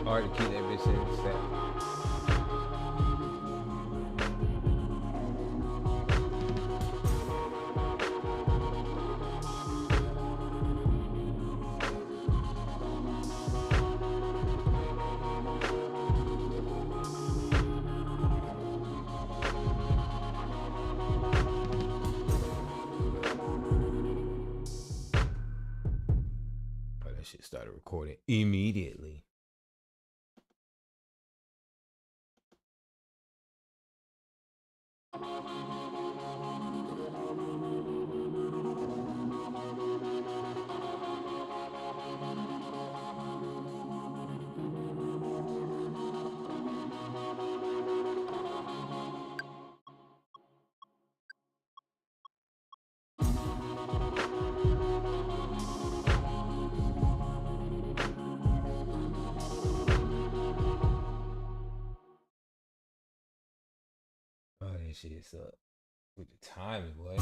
Hard to keep that bitch in step. Oh, that shit started recording immediately. Oh, that shit's up with the timing, boy.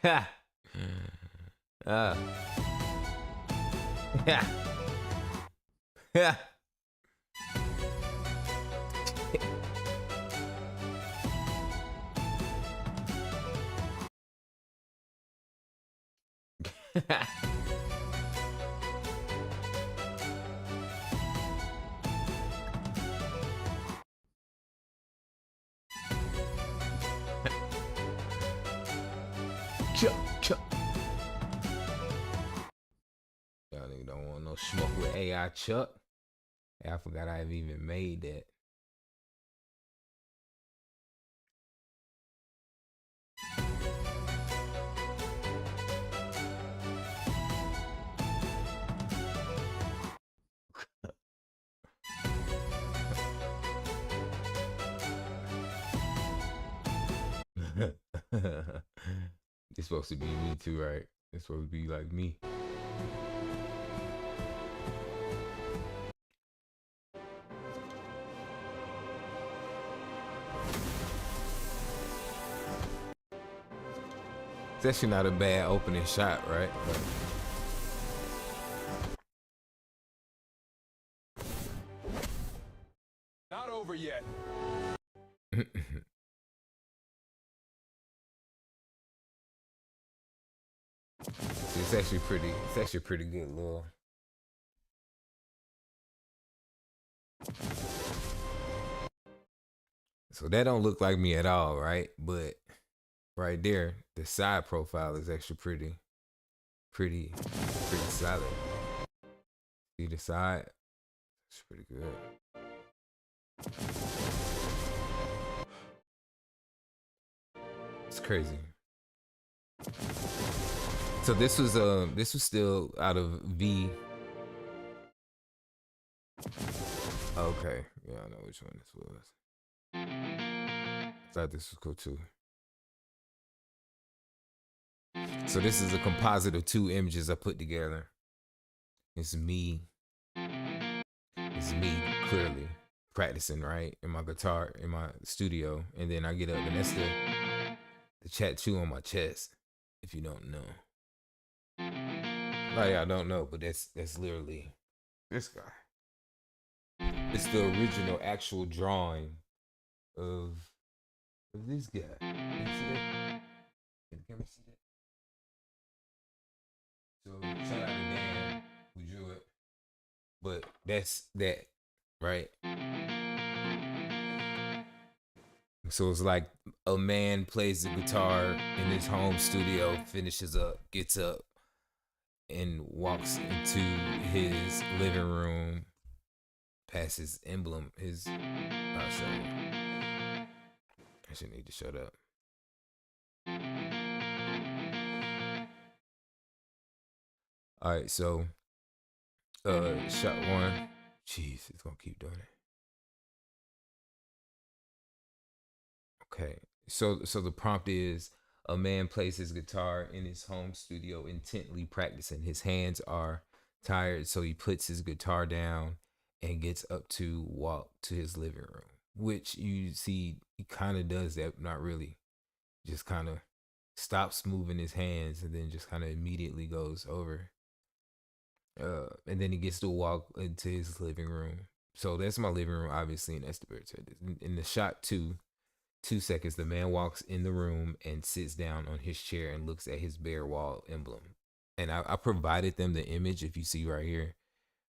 Yeah. Yeah. Y'all niggas don't want no smoke with AI Chuck. I forgot I've even made that. It's supposed to be me too, right? It's supposed to be like me. It's actually not a bad opening shot, right? Not over yet. It's actually pretty good, Lil. So that don't look like me at all, right? But right there, the side profile is actually pretty solid. See the side? It's pretty good. It's crazy. So this was still out of V. Okay, yeah, I know which one this was. I thought this was cool too. So this is a composite of two images I put together. It's me clearly practicing, right, in my guitar in my studio, and then I get up and that's the tattoo on my chest. If you don't know, like I don't know, but that's literally this guy. It's the original actual drawing of this guy. Can you see that? Can we see that? So shout out to Dan who drew it. But that's that, right? So it's like a man plays the guitar in his home studio, finishes up, gets up, and walks into his living room, past his emblem, I'll show you. I should need to shut up. All right, so shot one. Jeez, it's gonna keep doing it. Okay, so the prompt is: a man plays his guitar in his home studio, intently practicing. His hands are tired, so he puts his guitar down and gets up to walk to his living room. Which you see, he kind of does that, not really. Just kind of stops moving his hands and then just kind of immediately goes over. And then he gets to walk into his living room. So that's my living room, obviously, and that's the bird. In the shot 2 seconds, the man walks in the room and sits down on his chair and looks at his bare wall emblem. And I provided them the image, if you see right here.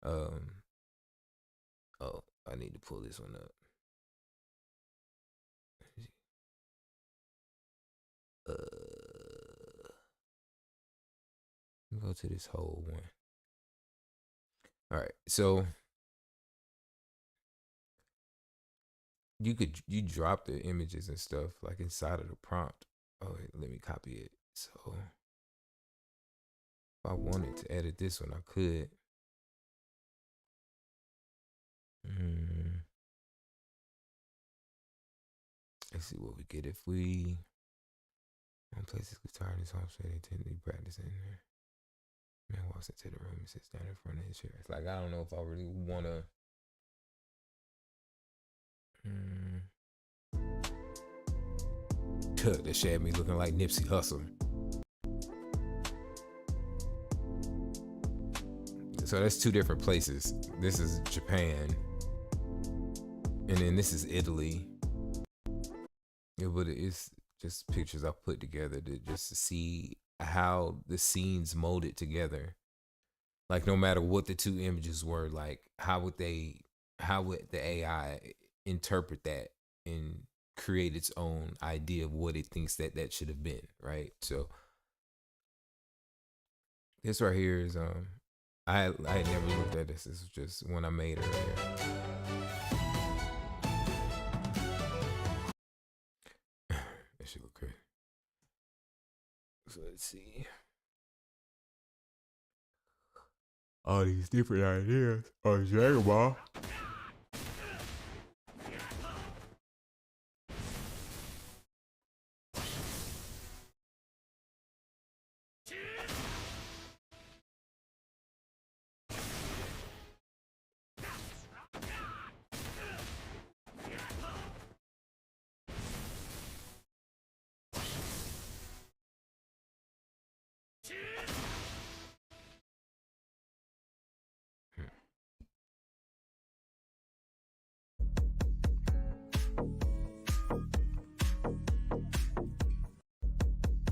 Oh, I need to pull this one up. Go to this whole one. All right, so you drop the images and stuff like inside of the prompt. Oh, wait, let me copy it. So if I wanted to edit this one, I could. Let's see what we get if we place his guitar in his home studio, intently practicing. Man walks into the room and sits down in front of his chair. It's like, I don't know if I really want to. That shit had me looking like Nipsey Hussle. So that's two different places. This is Japan, and then this is Italy. Yeah, but it's just pictures I put together to see how the scenes molded together. Like no matter what the two images were, like how would the AI interpret that and create its own idea of what it thinks that should have been, right? So this right here is I had never looked at this. This was just one I made earlier. That should look good. So let's see. All these different ideas on Dragon Ball.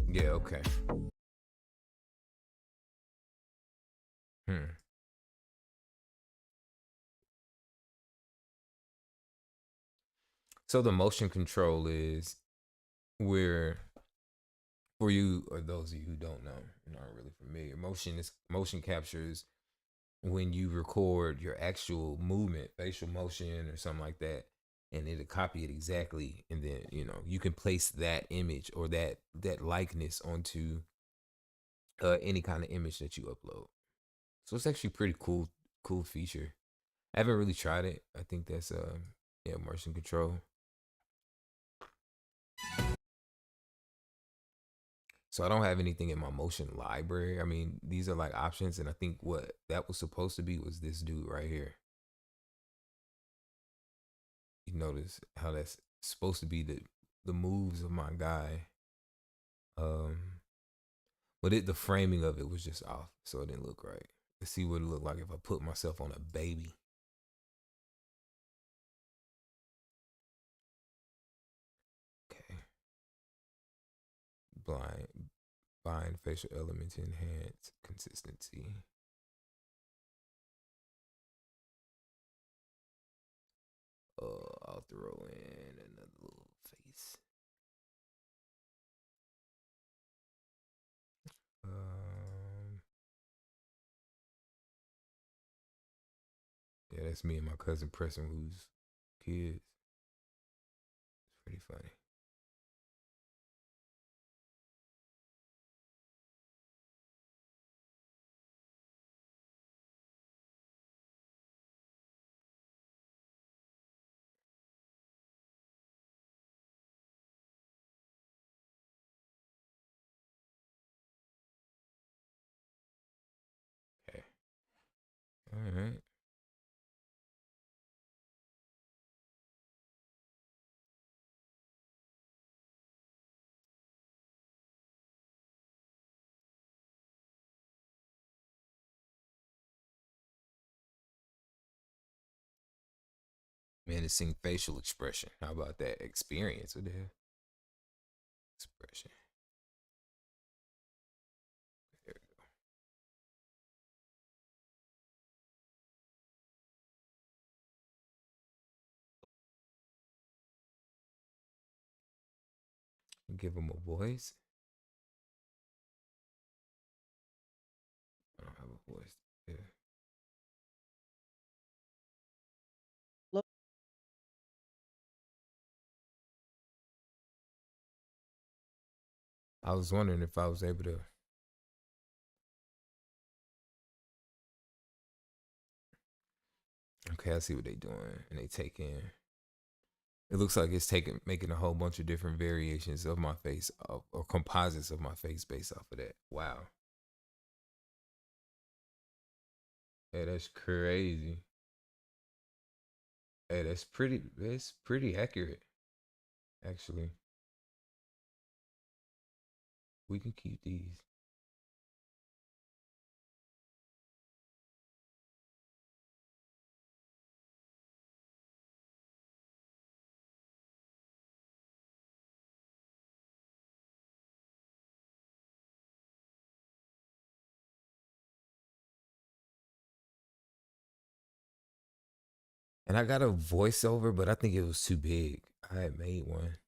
Yeah, okay. So the motion control is where, for you or those of you who don't know, aren't really familiar, motion captures when you record your actual movement, facial motion or something like that, and it'll copy it exactly, and then you can place that image or that likeness onto any kind of image that you upload. So it's actually pretty cool feature. I haven't really tried it. I think that's motion control. So I don't have anything in my motion library. I mean, these are like options, and I think what that was supposed to be was this dude right here. You notice how that's supposed to be the moves of my guy. But the framing of it was just off, so it didn't look right. Let's see what it looked like if I put myself on a baby. Okay. Bind facial elements to enhance consistency. I'll throw in another little face. Yeah, that's me and my cousin Preston, who's kids. It's pretty funny. Okay. All right. Menacing facial expression. How about that? Experience with the expression. There we go. Give him a voice. I don't have a voice. Yeah. I was wondering if I was able to. Okay, I see what they doing, and they take in. It looks like it's making a whole bunch of different variations of my face, or composites of my face based off of that. Wow. Hey, that's crazy. Hey, that's pretty accurate, actually. We can keep these. And I got a voiceover, but I think it was too big. I had made one.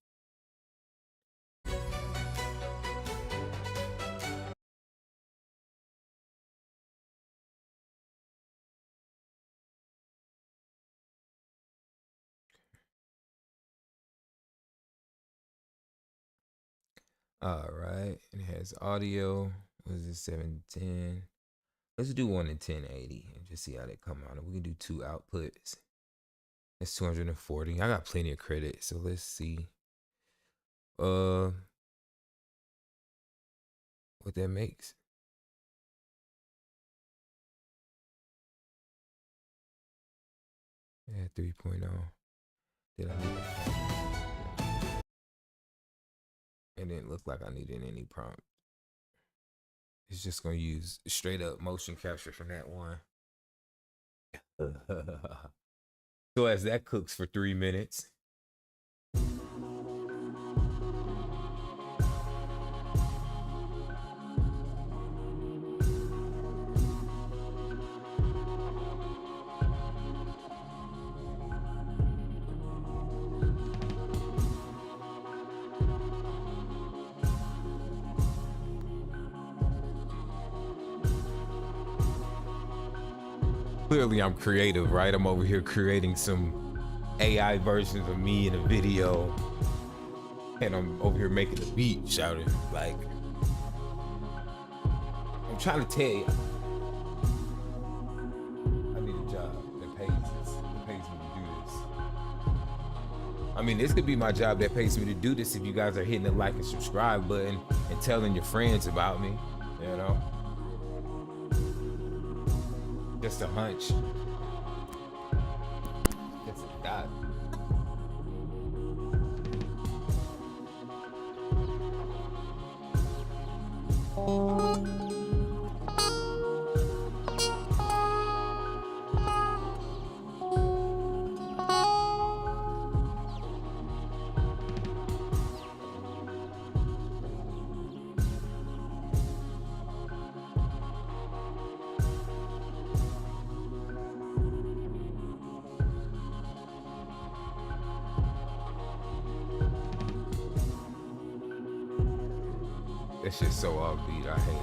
All right, it has audio. What is it, 710? Let's do one in 1080 and just see how they come out. We can do 2 outputs. That's 240. I got plenty of credit, so let's see. What that makes. Yeah, 3.0. Did I need that? It didn't look like I needed any prompt. It's just gonna use straight up motion capture from that one. So as that cooks for 3 minutes. Clearly I'm creative, right? I'm over here creating some AI versions of me in a video. And I'm over here making a beat shouting. Like, I'm trying to tell you. I need a job that pays me to do this. I mean, this could be my job that pays me to do this if you guys are hitting the like and subscribe button and telling your friends about me, you know? Just a hunch. Just a thought. That shit's so offbeat, I hate it.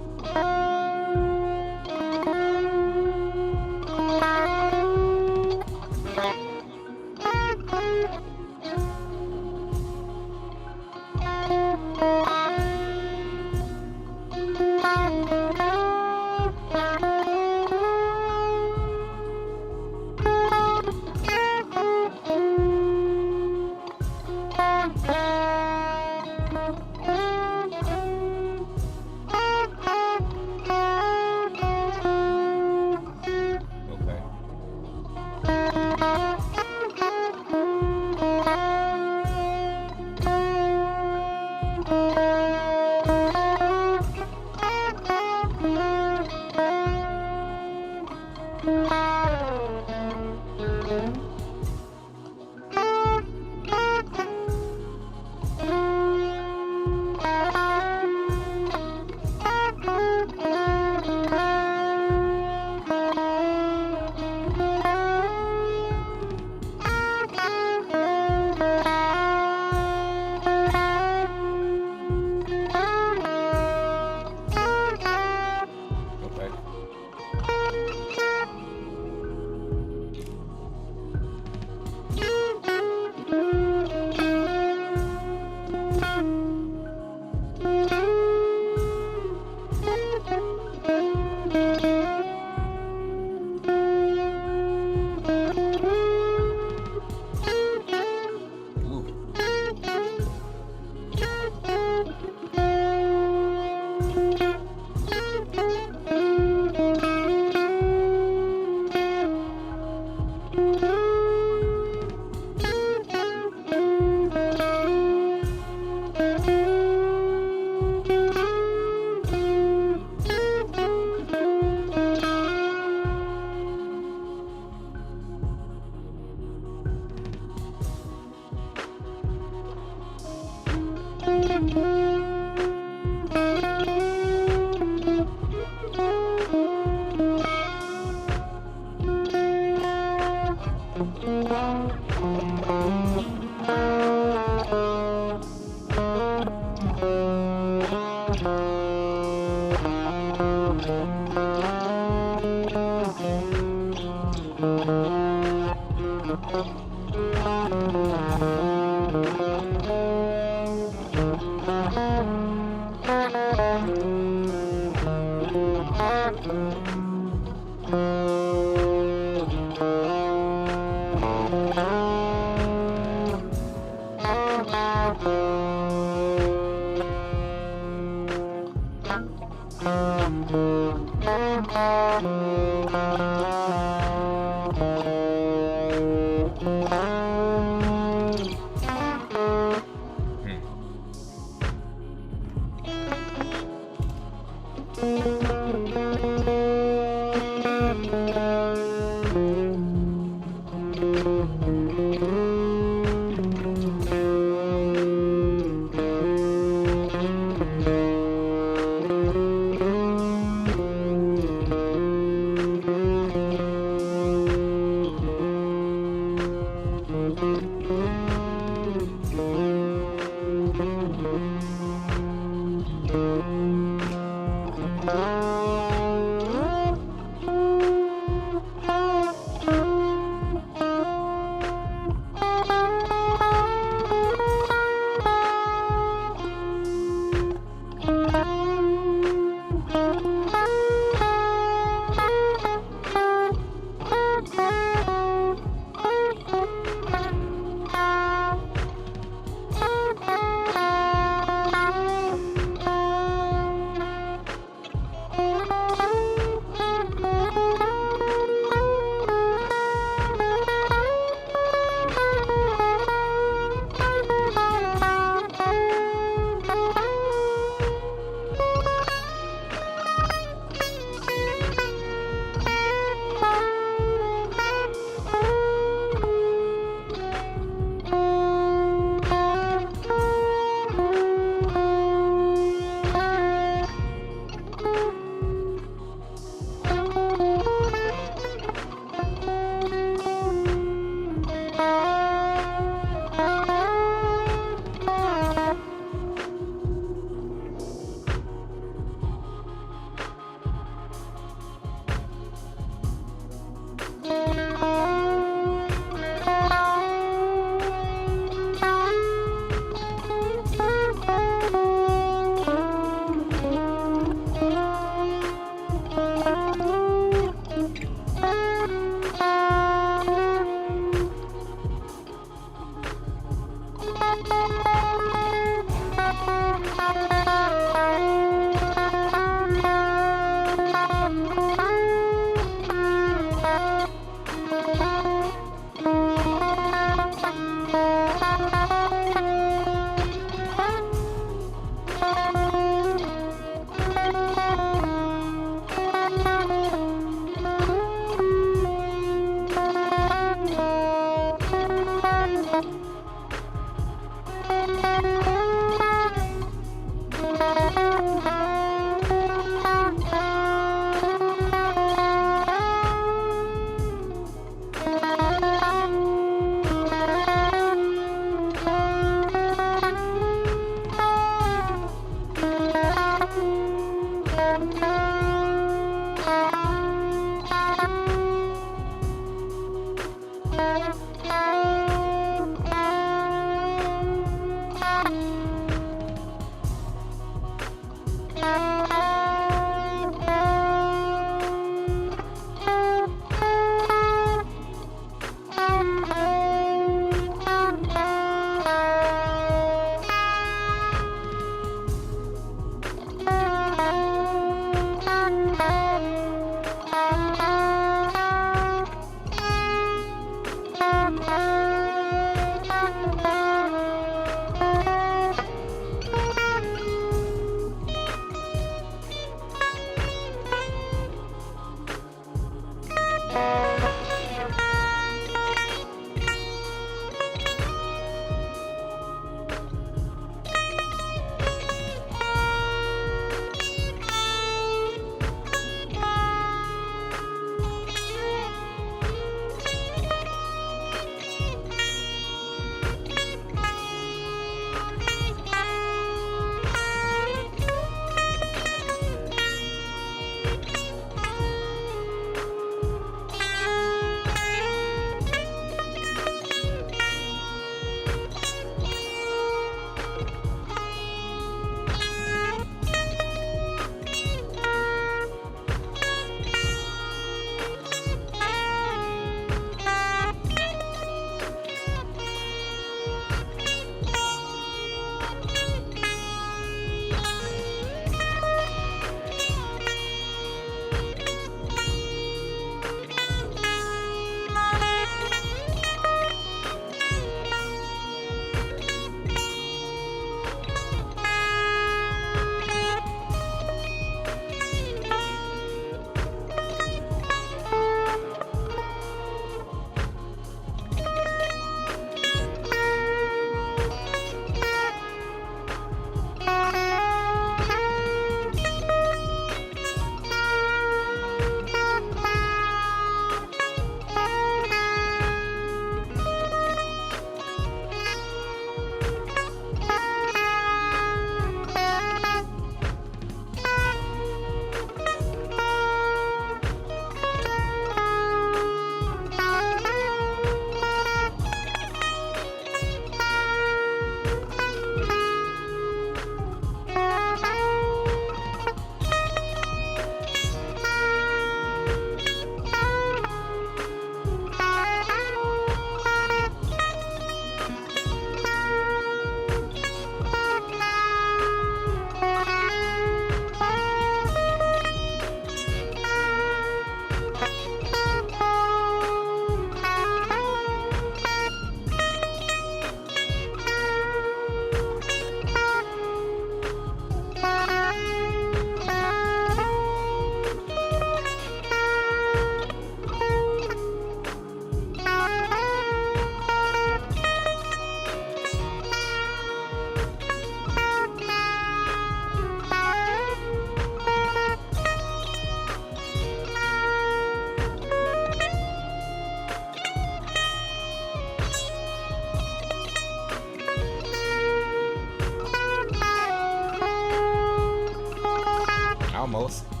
Pause.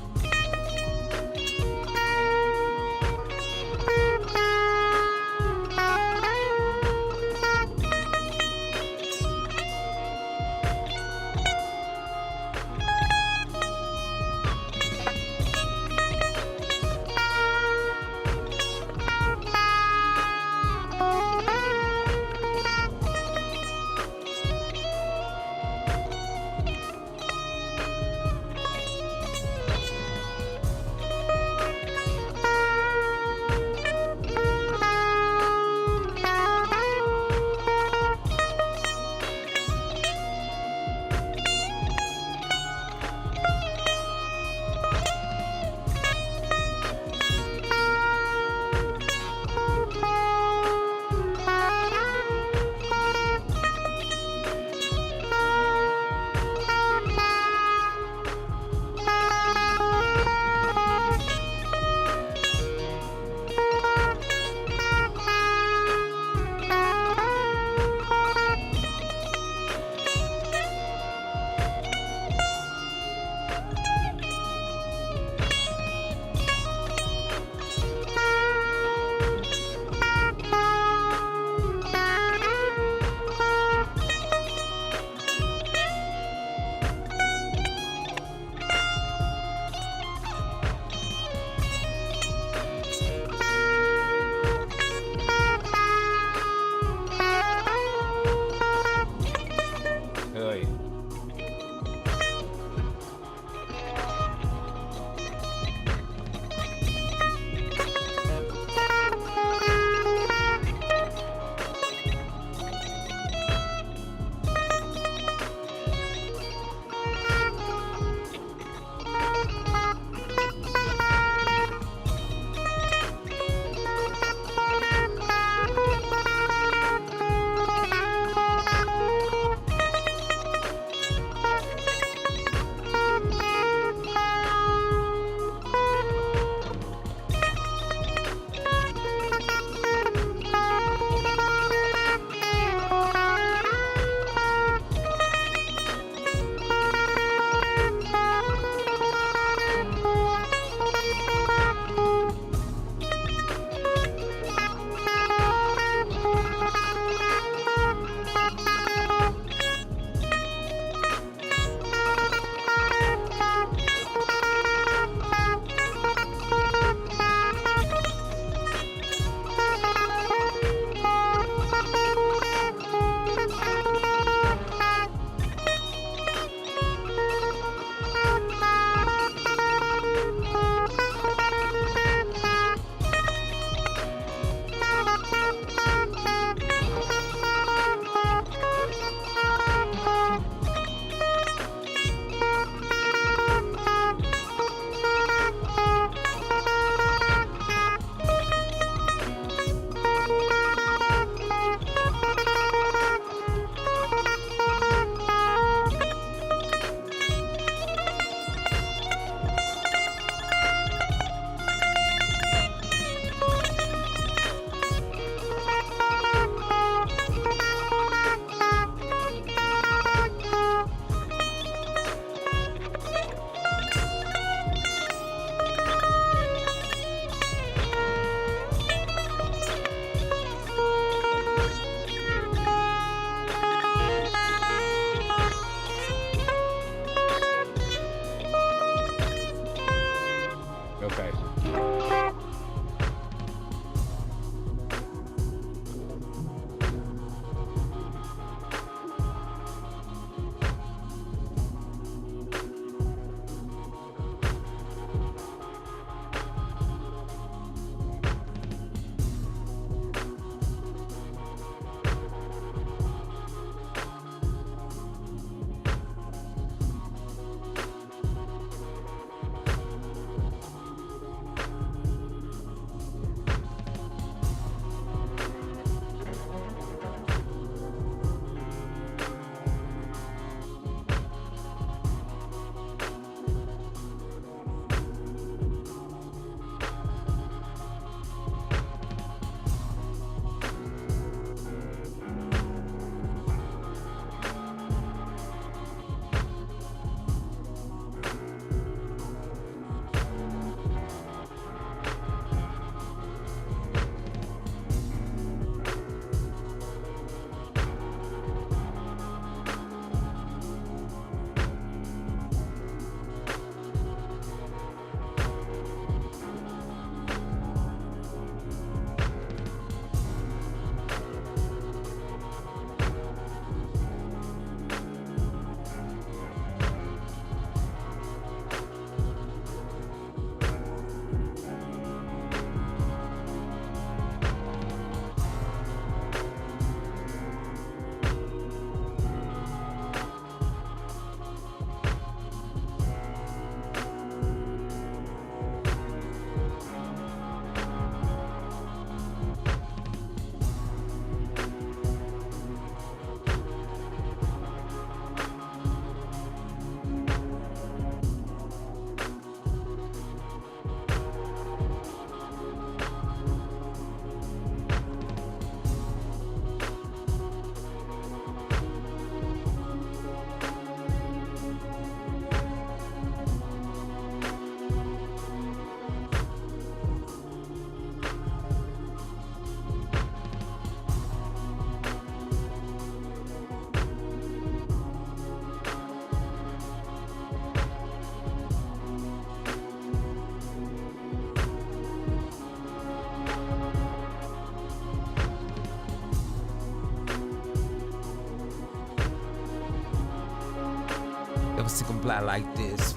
see them fly like this.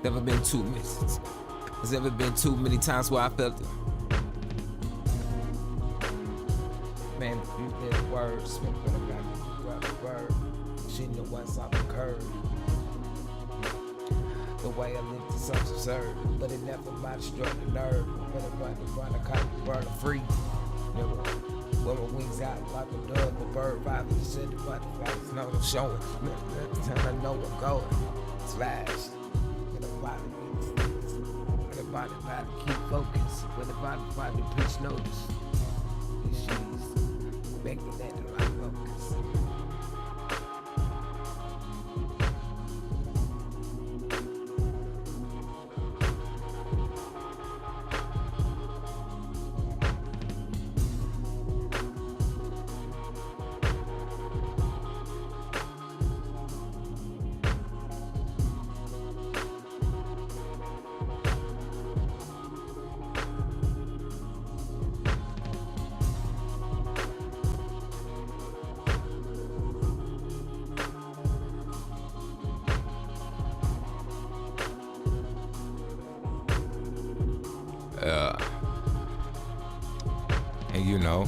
Never been too many. There's never been too many times where I felt it. Man, you did the words. Smith for the back, grab the bird. She knew what's off the curve. The way I lived is something absurd, but it never might struck the nerve. Better run the cop, burn the free. Never, with my wings out like a dove, the bird vibe, the city butterflies, know I'm showing. Time I know I'm going. Slash. With a body, keep focus. With a body, preach notice. These shitties, making that the right focus. And you know,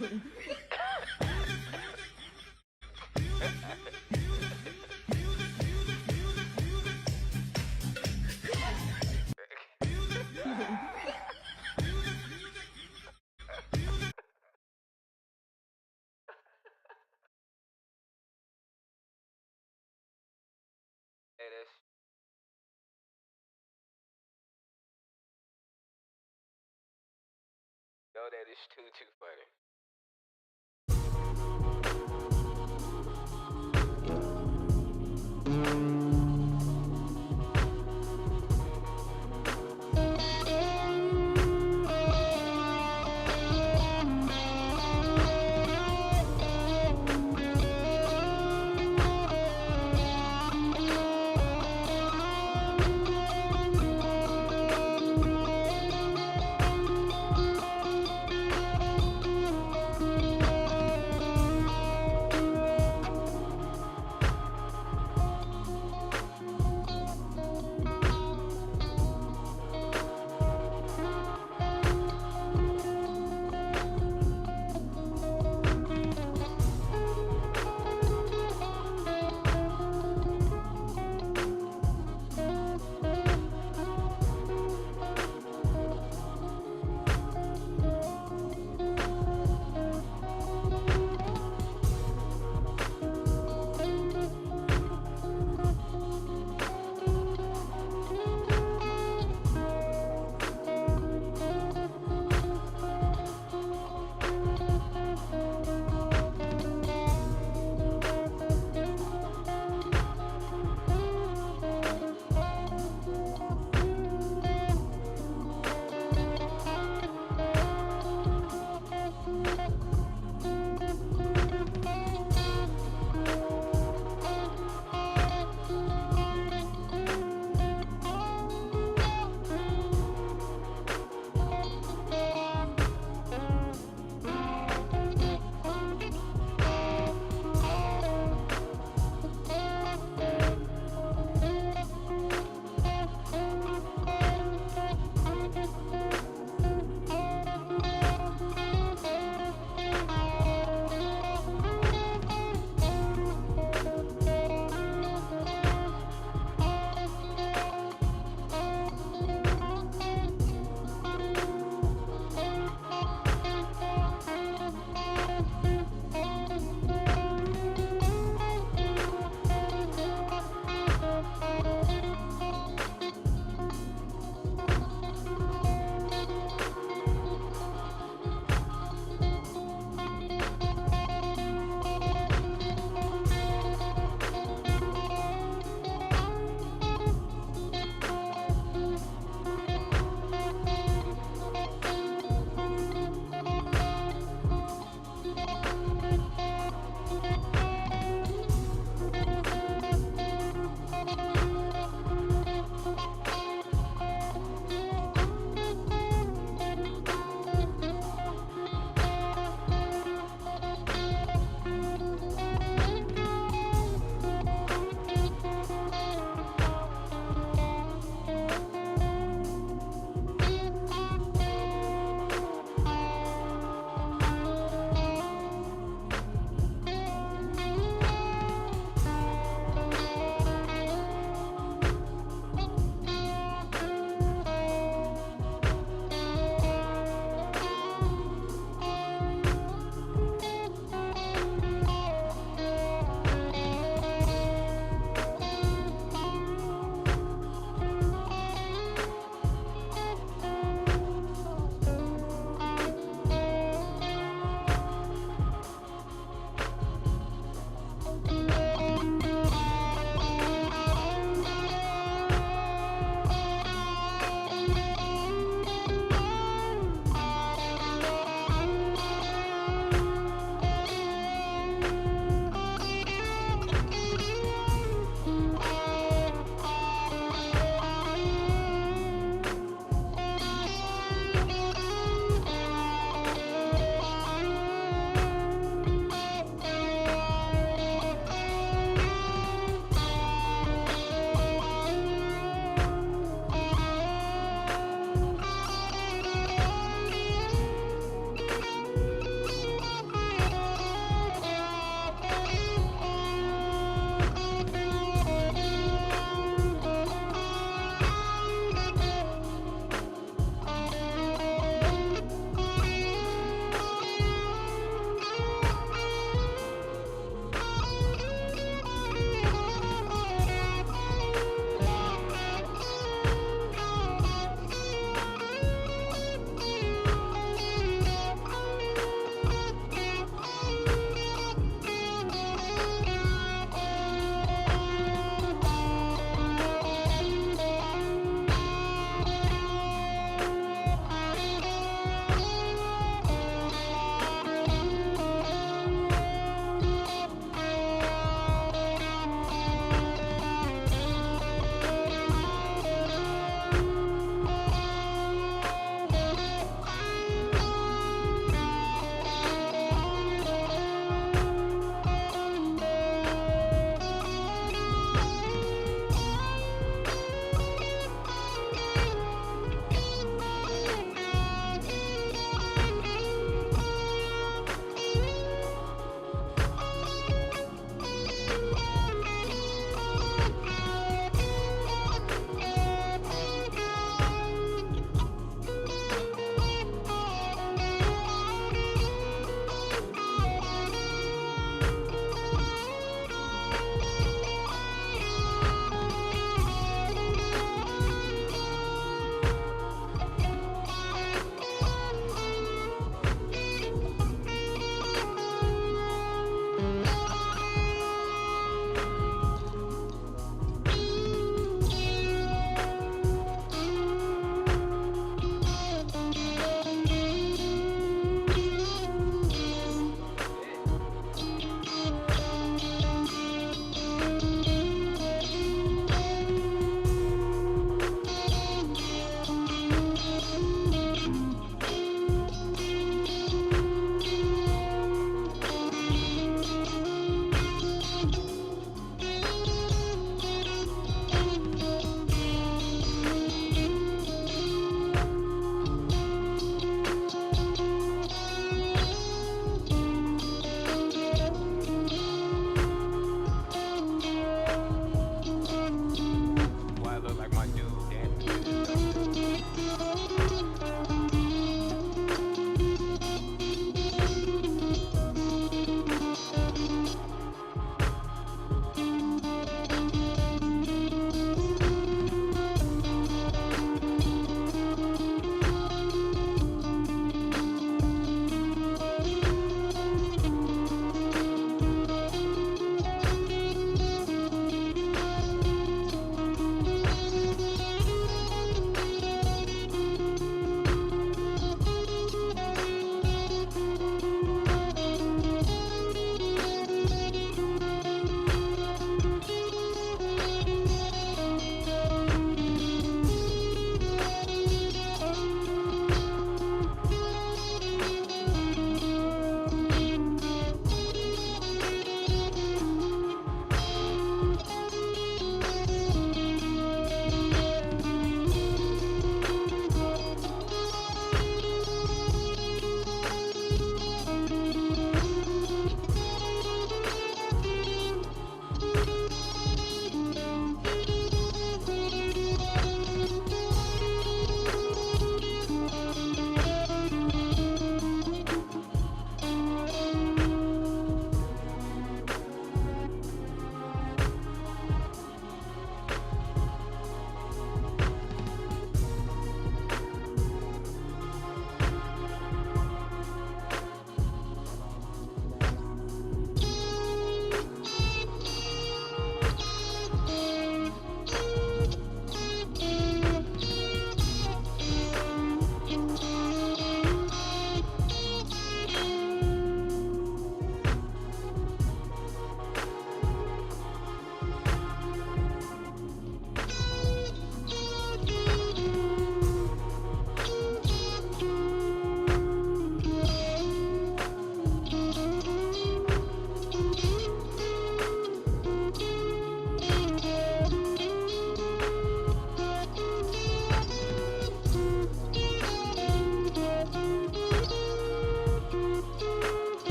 No, that is too funny.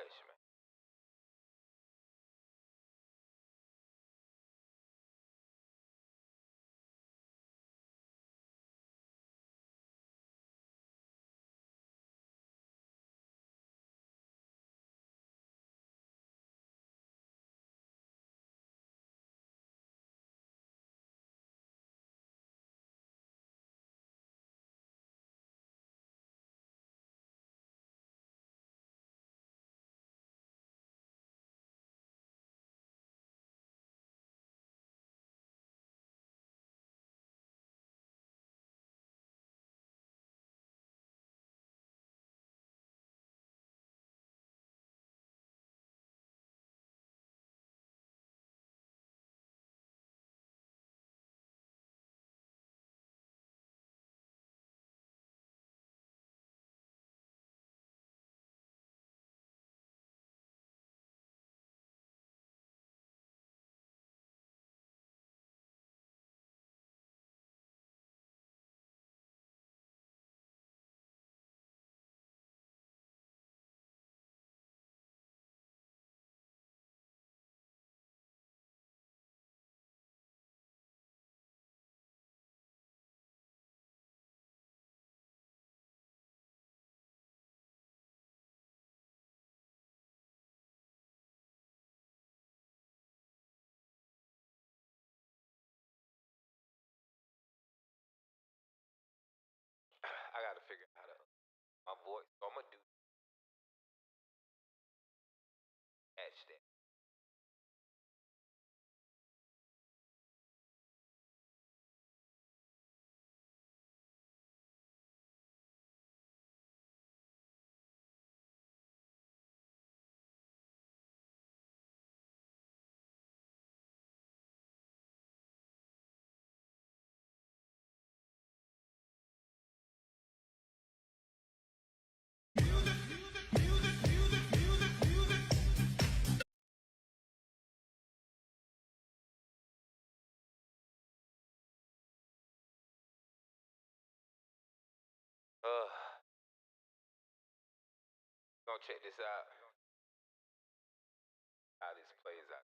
much, man. I gotta figure out my voice. So I'm gonna do catch that. Gonna check this out. How this plays out.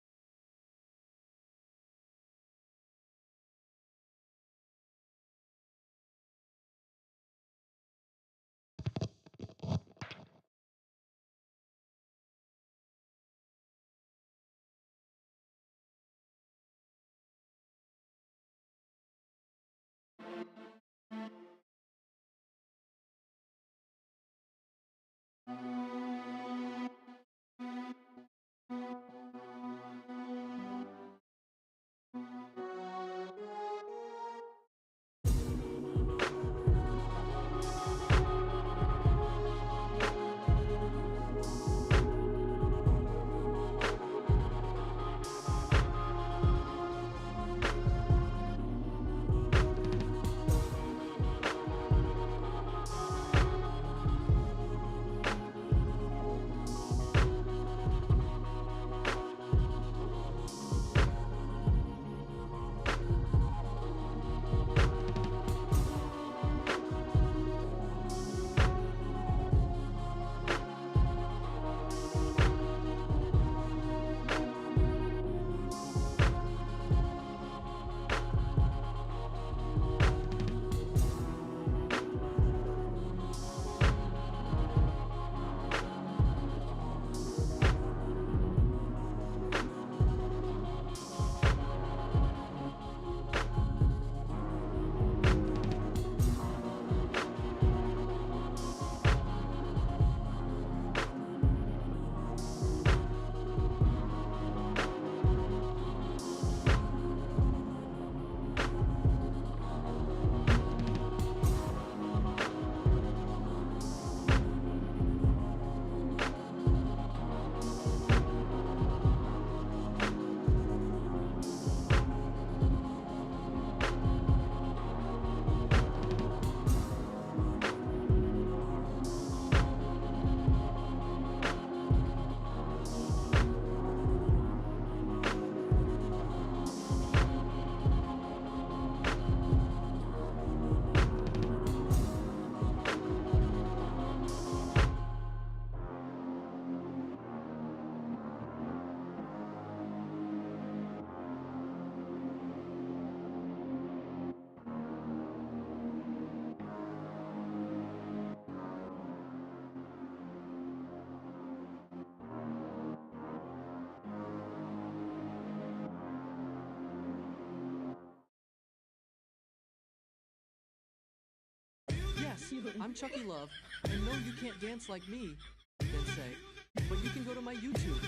I'm Chucky Love, and no, you can't dance like me. Then say, but you can go to my YouTube.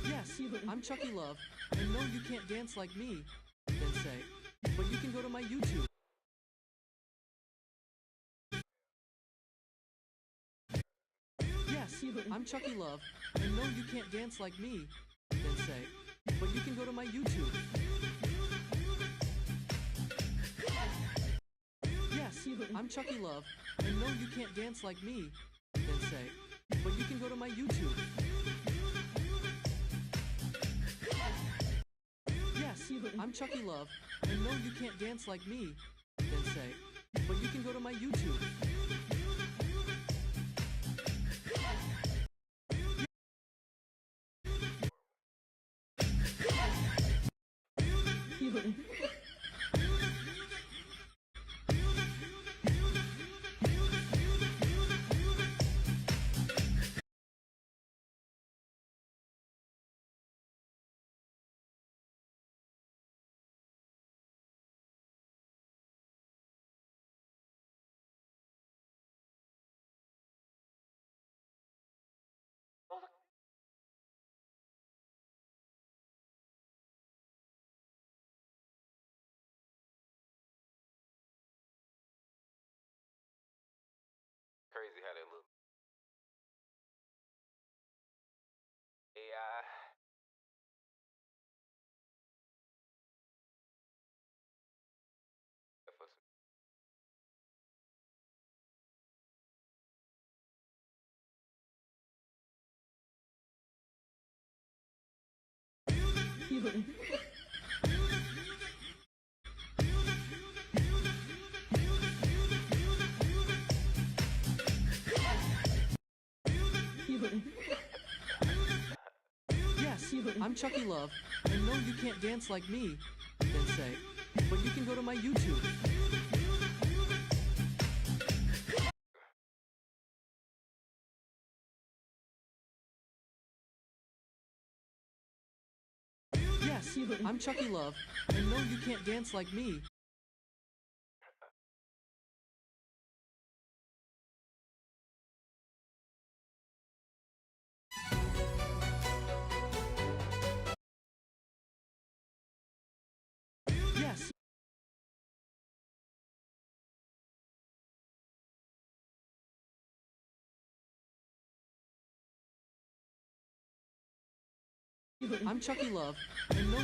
Yes, I'm Chucky Love, and no, you can't dance like me. Then say, but you can go to my YouTube. Yes, I'm Chucky Love, and no, you can't dance like me. Then say, but you can go to my YouTube. Yes, I'm Chucky Love, and no, you can't dance like me. Then say, but you can go to my YouTube. Yes, I'm Chucky Love, and no, you can't dance like me. Then say, but you can go to my YouTube. Crazy how they look. AI. Yes, I'm Chucky Love, and no, you can't dance like me. Then say, but you can go to my YouTube. Yes, I'm Chucky Love, and no, you can't dance like me. Yes. I'm Chucky Love, and no,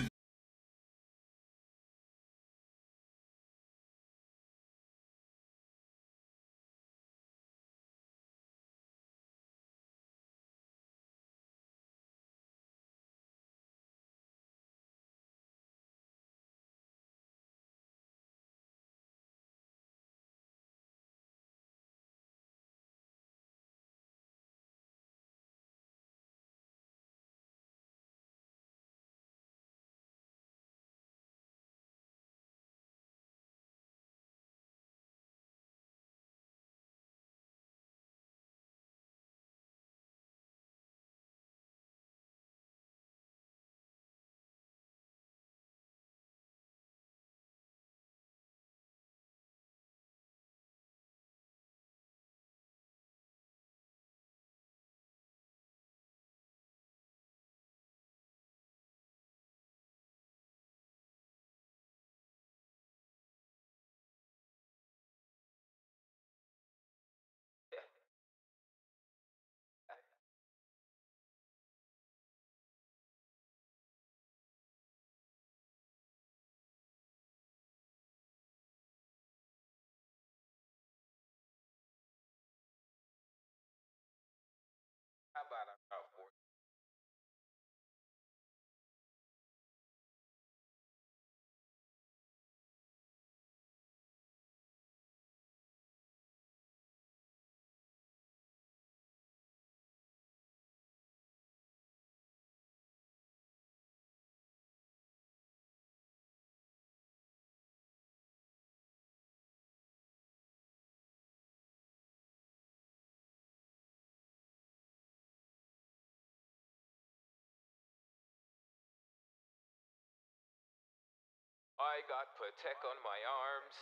I got Patek on my arms.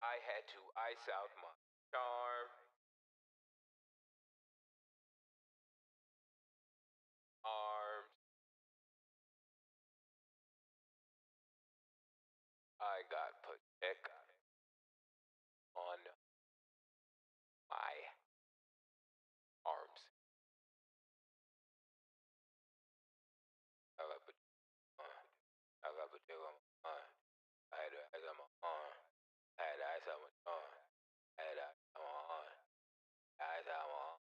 I had to ice out my charm. Arms. I got Patek on my arms. I got Patek on my arm. I had ice on my arm. I had ice on my arm. I had ice on my arm. Ice on my arm.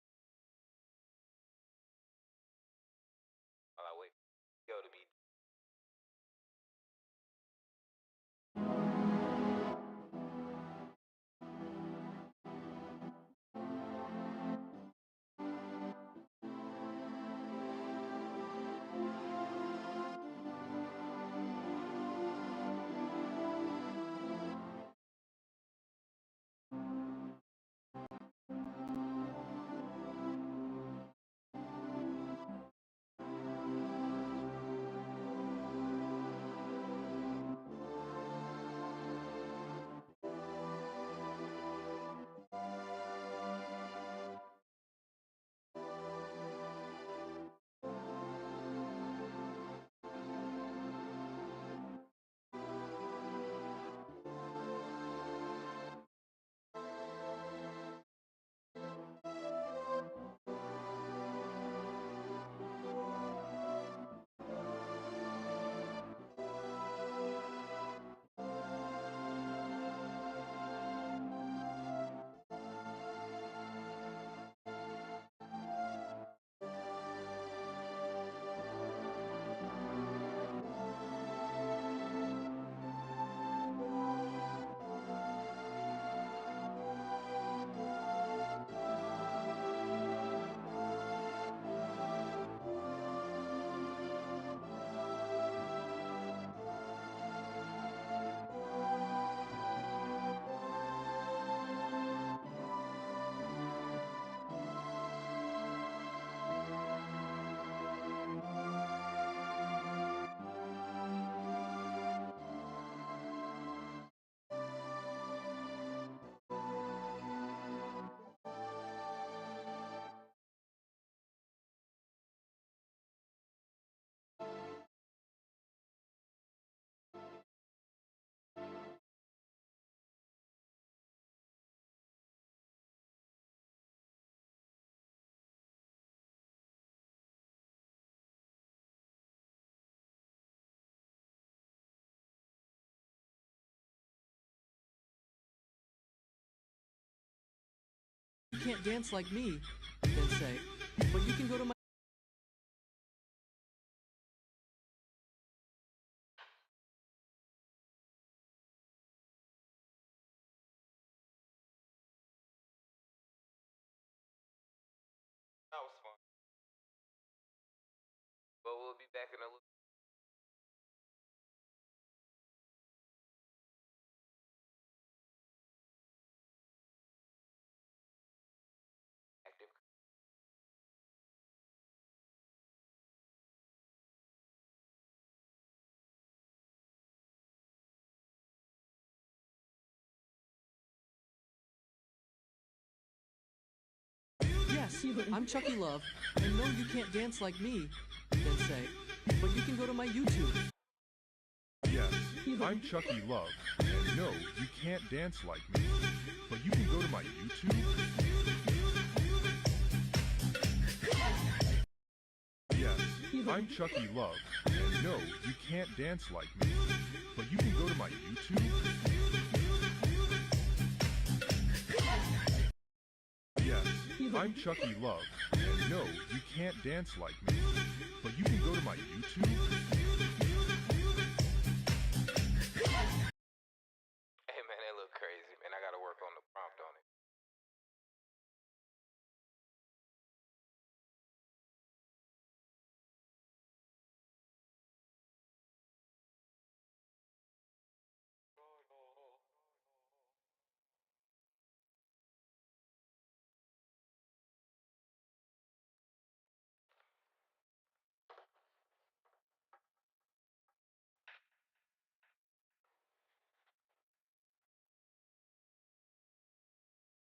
While I wait for yo to be. You can't dance like me, then say, but you can go to my... That was fun. But we'll be back in a little. Active. Yes, I'm Chucky Love, and no, you can't dance like me, then say, but you can go to my YouTube. Yes, I'm Chucky Love, and no, you can't dance like me, but you can go to my YouTube. Yes, I'm Chucky Love, and no, you can't dance like me, but you can go to my YouTube. Yes, I'm Chucky Love, and no, you can't dance like me, but you can go to my YouTube.